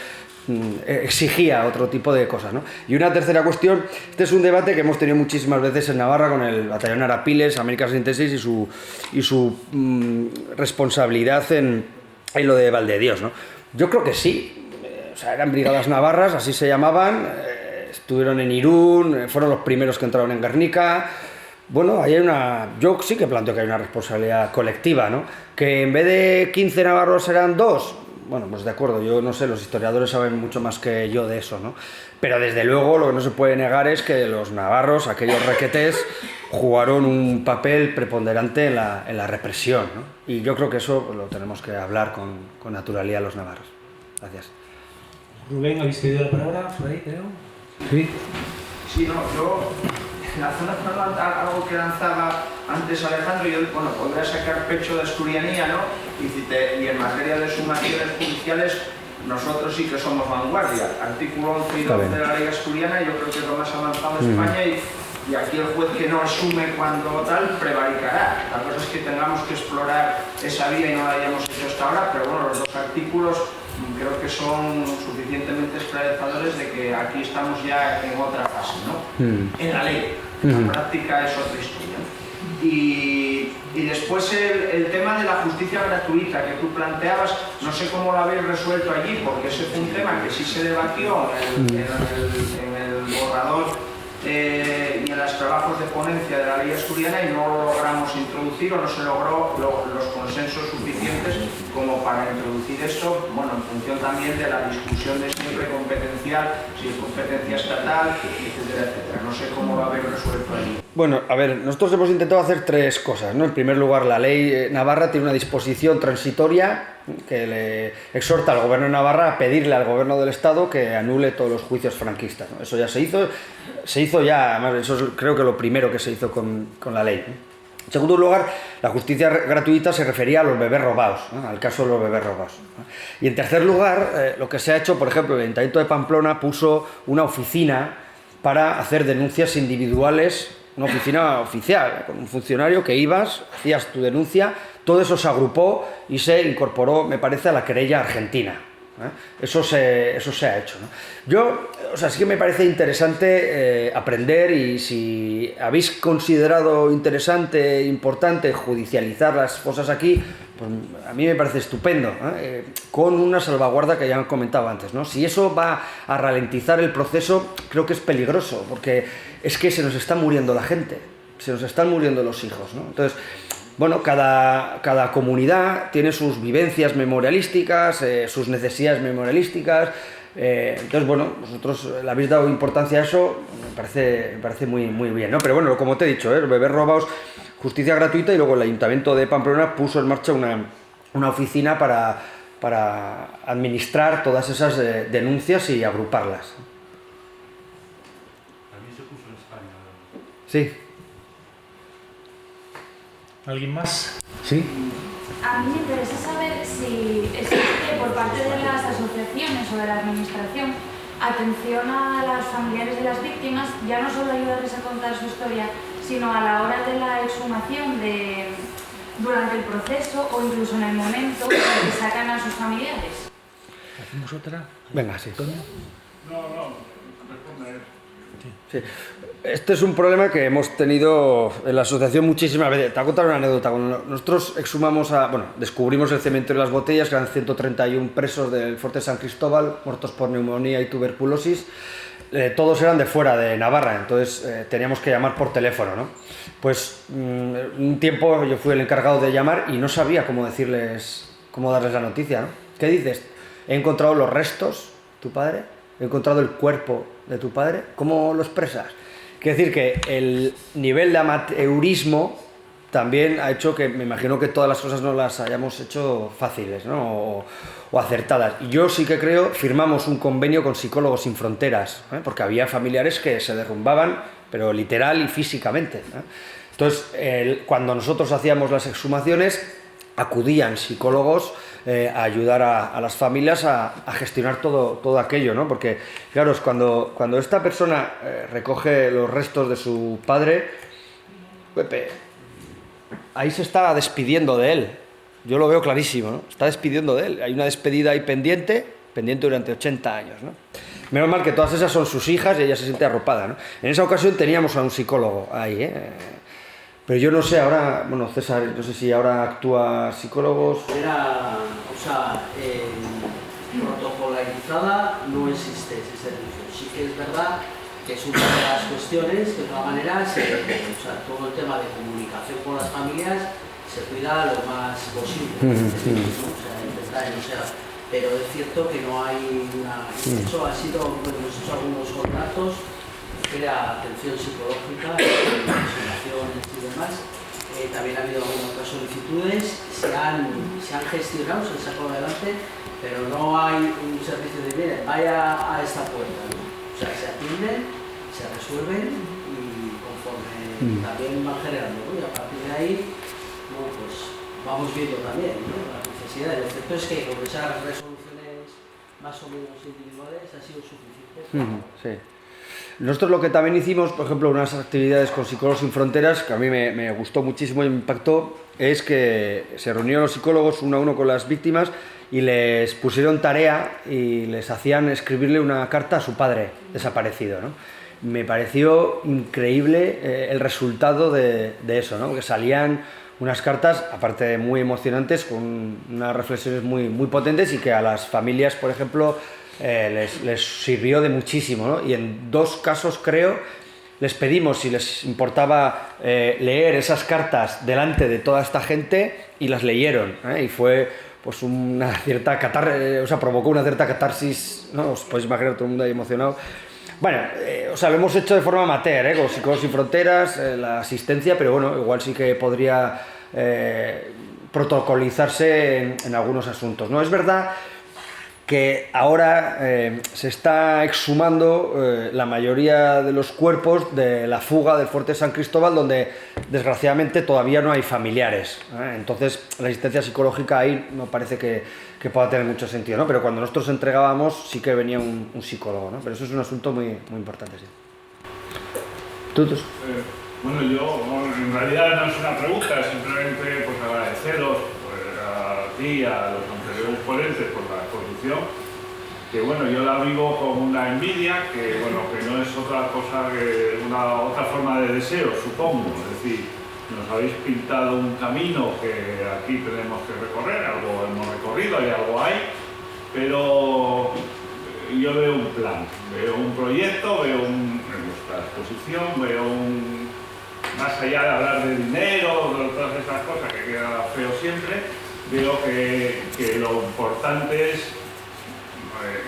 exigía otro tipo de cosas, ¿no? Y una tercera cuestión, este es un debate que hemos tenido muchísimas veces en Navarra con el batallón Arapiles, América 66 y su responsabilidad en lo de Valdedios, ¿no? Yo creo que sí. O sea, eran brigadas navarras, así se llamaban, estuvieron en Irún, fueron los primeros que entraron en Guernica. Bueno, ahí hay yo sí que planteo que hay una responsabilidad colectiva, ¿no? Que en vez de 15 navarros eran 2, bueno, pues de acuerdo, yo no sé, los historiadores saben mucho más que yo de eso, ¿no? Pero desde luego lo que no se puede negar es que los navarros, aquellos requetés, jugaron un papel preponderante en la represión, ¿no? Y yo creo que eso lo tenemos que hablar con naturalidad los navarros. Gracias. Rubén, ¿habéis pedido la palabra por ahí, creo? Sí. Sí, no, yo en la zona frontal, algo que lanzaba antes Alejandro, yo podría sacar pecho de asturianía, ¿no? Y en materia de sumaciones judiciales, nosotros sí que somos vanguardia. Artículo 11 y 12 de la ley asturiana, yo creo que es lo más avanzado en España y aquí el juez que no asume cuando tal prevaricará. La cosa es que tengamos que explorar esa vía y no la hayamos hecho hasta ahora, pero bueno, los dos artículos creo que son suficientemente esclarecedores de que aquí estamos ya en otra fase, ¿no? En la ley. En la práctica es otra historia. Y después el tema de la justicia gratuita que tú planteabas, no sé cómo lo habéis resuelto allí, porque ese fue un tema que sí se debatió en el borrador y en los trabajos de ponencia de la ley asturiana, y no lo logramos introducir, o no se logró los consensos suficientes como para introducir esto, bueno, en función también de la discusión de siempre competencial, si es competencia estatal, etcétera, etcétera. No sé cómo lo habéis resuelto allí. Bueno, a ver, nosotros hemos intentado hacer tres cosas, ¿no? En primer lugar, la ley navarra tiene una disposición transitoria que le exhorta al gobierno de Navarra a pedirle al gobierno del Estado que anule todos los juicios franquistas, ¿no? Eso ya se hizo ya, además eso es creo que lo primero que se hizo con la ley, ¿no? En segundo lugar, la justicia gratuita se refería a los bebés robados, ¿no? Al caso de los bebés robados, ¿no? Y en tercer lugar, lo que se ha hecho, por ejemplo, el Ayuntamiento de Pamplona puso una oficina para hacer denuncias individuales, una oficina oficial, con un funcionario que ibas, hacías tu denuncia, todo eso se agrupó y se incorporó, me parece, a la querella argentina. Eso se ha hecho, ¿no? Yo, o sea, sí que me parece interesante aprender, y si habéis considerado interesante, importante judicializar las cosas aquí, pues a mí me parece estupendo, ¿eh? Con una salvaguarda que ya he comentado antes, ¿no? Si eso va a ralentizar el proceso, creo que es peligroso, porque es que se nos está muriendo la gente, se nos están muriendo los hijos, ¿no? Entonces, bueno, cada comunidad tiene sus vivencias memorialísticas, sus necesidades memorialísticas. Entonces, bueno, vosotros le habéis dado importancia a eso, me parece muy, muy bien, ¿no? Pero bueno, como te he dicho, los bebés robados, justicia gratuita, y luego el Ayuntamiento de Pamplona puso en marcha una oficina para administrar todas esas denuncias y agruparlas. También se puso en España. Sí. ¿Alguien más? Sí. A mí me interesa saber si existe por parte de las asociaciones o de la administración atención a las familiares de las víctimas, ya no solo ayudarles a contar su historia, sino a la hora de la exhumación durante el proceso o incluso en el momento en que sacan a sus familiares. ¿Hacemos otra? Venga, sí. ¿Antonio? No, responde. Sí. Este es un problema que hemos tenido en la asociación muchísimas veces. Te voy a contar una anécdota. Cuando nosotros descubrimos el cementerio de las Botellas, que eran 131 presos del Fuerte San Cristóbal, muertos por neumonía y tuberculosis. Todos eran de fuera de Navarra, entonces teníamos que llamar por teléfono, ¿no? Pues un tiempo yo fui el encargado de llamar y no sabía cómo darles la noticia, ¿no? ¿Qué dices? He encontrado los restos, tu padre, he encontrado el cuerpo de tu padre, ¿cómo lo expresas? Quiere decir que el nivel de amateurismo también ha hecho que, me imagino que todas las cosas no las hayamos hecho fáciles, ¿no? o acertadas. Y yo sí que creo, firmamos un convenio con Psicólogos Sin Fronteras, ¿eh? Porque había familiares que se derrumbaban, pero literal y físicamente, ¿eh? Entonces, cuando nosotros hacíamos las exhumaciones, acudían psicólogos a ayudar a las familias a gestionar todo aquello, ¿no? Porque, claro, es cuando esta persona recoge los restos de su padre, Pepe, ahí se está despidiendo de él. Yo lo veo clarísimo, ¿no? Está despidiendo de él. Hay una despedida ahí pendiente durante 80 años, ¿no? Menos mal que todas esas son sus hijas y ella se siente arropada, ¿no? En esa ocasión teníamos a un psicólogo ahí, ¿eh? Pero yo no sé ahora, bueno, César, no sé si ahora actúa psicólogos. Protocolarizada no existe ese servicio. Sí que es verdad que es una de las cuestiones que de todas maneras, todo el tema de comunicación con las familias se cuida lo más posible. Pero es cierto que no hay una... De hecho, hemos hecho algunos contactos que era atención psicológica, consultaciones y demás. También ha habido algunas otras solicitudes, se han gestionado, se han sacado adelante, pero no hay un servicio de mire, vaya a esta puerta, ¿no? O sea, se atienden, se resuelven y conforme también van generando, ¿no? Y a partir de ahí, bueno, pues vamos viendo también, ¿no? Las necesidades. Lo cierto es que con esas resoluciones más o menos individuales ha sido suficiente. Sí. Nosotros lo que también hicimos, por ejemplo, unas actividades con Psicólogos Sin Fronteras, que a mí me gustó muchísimo y me impactó, es que se reunieron los psicólogos uno a uno con las víctimas y les pusieron tarea y les hacían escribirle una carta a su padre desaparecido, ¿no? me pareció increíble el resultado de eso, ¿no? Que salían unas cartas, aparte de muy emocionantes, con unas reflexiones muy, muy potentes y que a las familias, por ejemplo, les sirvió de muchísimo, ¿no? Y en 2 casos, creo, les pedimos si les importaba leer esas cartas delante de toda esta gente y las leyeron, ¿eh? Y fue pues una cierta provocó una cierta catarsis, ¿no? Os podéis imaginar todo el mundo ahí emocionado. Bueno, lo hemos hecho de forma amateur, con Psicólogos Sin Fronteras, la asistencia, pero bueno, igual sí que podría protocolizarse en algunos asuntos, ¿no? Es verdad que ahora se está exhumando la mayoría de los cuerpos de la fuga del Fuerte San Cristóbal, donde desgraciadamente todavía no hay familiares, ¿eh? Entonces la asistencia psicológica ahí no parece que pueda tener mucho sentido, ¿no? Pero cuando nosotros entregábamos sí que venía un psicólogo, ¿no? Pero eso es un asunto muy, muy importante, sí. ¿Tutos? Bueno, yo en realidad no es una pregunta, simplemente pues agradeceros a ti, a los anteriores ponentes por la exposición, que bueno, yo la vivo con una envidia, que bueno, que no es otra cosa que otra forma de deseo, supongo. Es decir, nos habéis pintado un camino que aquí tenemos que recorrer, algo hemos recorrido y algo hay, pero yo veo un plan, veo un proyecto, en vuestra exposición, más allá de hablar de dinero, de todas esas cosas que queda feo siempre, veo que lo importante es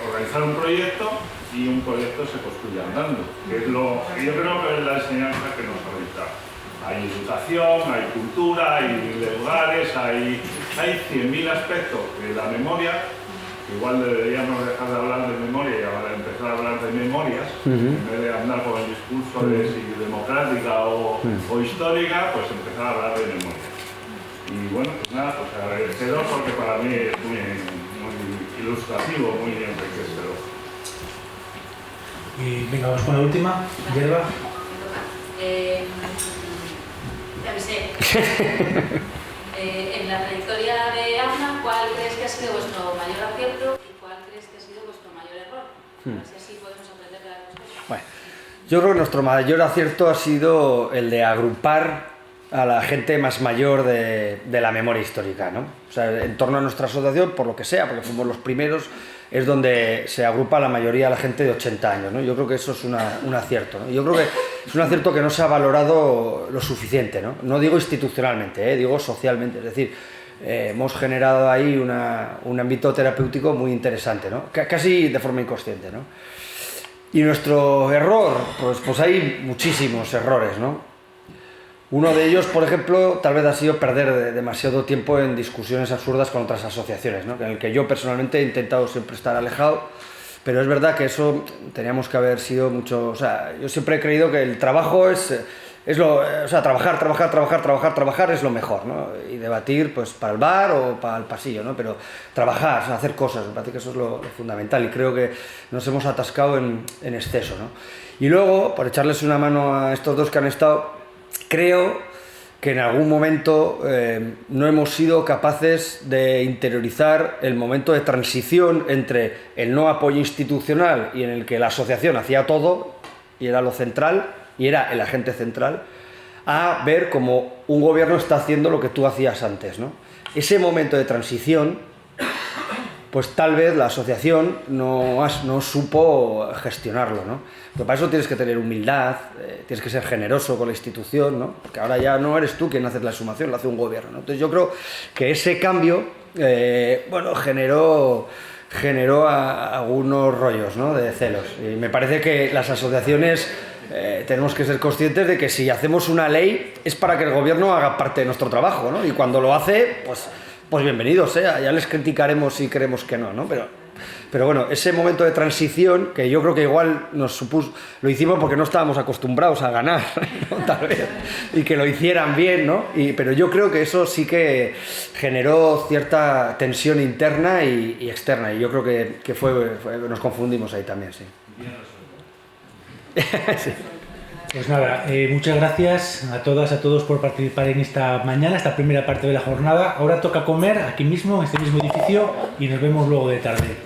organizar un proyecto y un proyecto se construye andando, que es yo creo que es la enseñanza que nos habéis dado. Hay educación, hay cultura, hay lugares, hay 100.000 aspectos de la memoria. Igual deberíamos dejar de hablar de memoria y ahora empezar a hablar de memorias, en vez de andar con el discurso de si democrática o histórica, pues empezar a hablar de memoria. Y bueno, pues nada, pues agradeceros porque para mí es muy ilustrativo, muy enriquecedor. Y venga, vamos con la última. Yerba. Te avisé. En la trayectoria de AUNA, ¿cuál crees que ha sido vuestro mayor acierto y cuál crees que ha sido vuestro mayor error? Así podemos aprender de las dos cosas. Bueno, yo creo que nuestro mayor acierto ha sido el de agrupar a la gente más mayor de la memoria histórica, ¿no? O sea, en torno a nuestra asociación, por lo que sea, porque fuimos los primeros, es donde se agrupa la mayoría de la gente de 80 años, ¿no? Yo creo que eso es un acierto, ¿no? Yo creo que es un acierto que no se ha valorado lo suficiente, ¿no? No digo institucionalmente, digo socialmente, es decir, hemos generado ahí un ámbito terapéutico muy interesante, ¿no? Casi de forma inconsciente, ¿no? Y nuestro error, pues hay muchísimos errores, ¿no? Uno de ellos, por ejemplo, tal vez ha sido perder demasiado tiempo en discusiones absurdas con otras asociaciones, ¿no? En el que yo personalmente he intentado siempre estar alejado, pero es verdad que eso teníamos que haber sido mucho... O sea, yo siempre he creído que el trabajo trabajar es lo mejor, ¿no? Y debatir, pues, para el bar o para el pasillo, ¿no? Pero trabajar, o sea, hacer cosas, me parece que eso es lo fundamental y creo que nos hemos atascado en exceso, ¿no? Y luego, por echarles una mano a estos dos que han estado, creo que en algún momento no hemos sido capaces de interiorizar el momento de transición entre el no apoyo institucional y en el que la asociación hacía todo y era lo central y era el agente central, a ver cómo un gobierno está haciendo lo que tú hacías antes, ¿no? Ese momento de transición, pues tal vez la asociación no supo gestionarlo, ¿no? Pero para eso tienes que tener humildad, tienes que ser generoso con la institución, ¿no? Porque ahora ya no eres tú quien hace la exhumación, lo hace un gobierno, ¿no? Entonces yo creo que ese cambio, generó algunos rollos, ¿no? De celos. Y me parece que las asociaciones tenemos que ser conscientes de que si hacemos una ley es para que el gobierno haga parte de nuestro trabajo, ¿no? Y cuando lo hace, pues bienvenidos sea, ya les criticaremos si creemos que no, ¿no? Pero bueno, ese momento de transición, que yo creo que igual lo hicimos porque no estábamos acostumbrados a ganar, ¿no? Tal vez, y que lo hicieran bien, ¿no? Pero yo creo que eso sí que generó cierta tensión interna y externa, y yo creo que nos confundimos ahí también, sí. Sí. Pues nada, muchas gracias a todas, a todos por participar en esta mañana, esta primera parte de la jornada. Ahora toca comer aquí mismo, en este mismo edificio, y nos vemos luego de tarde.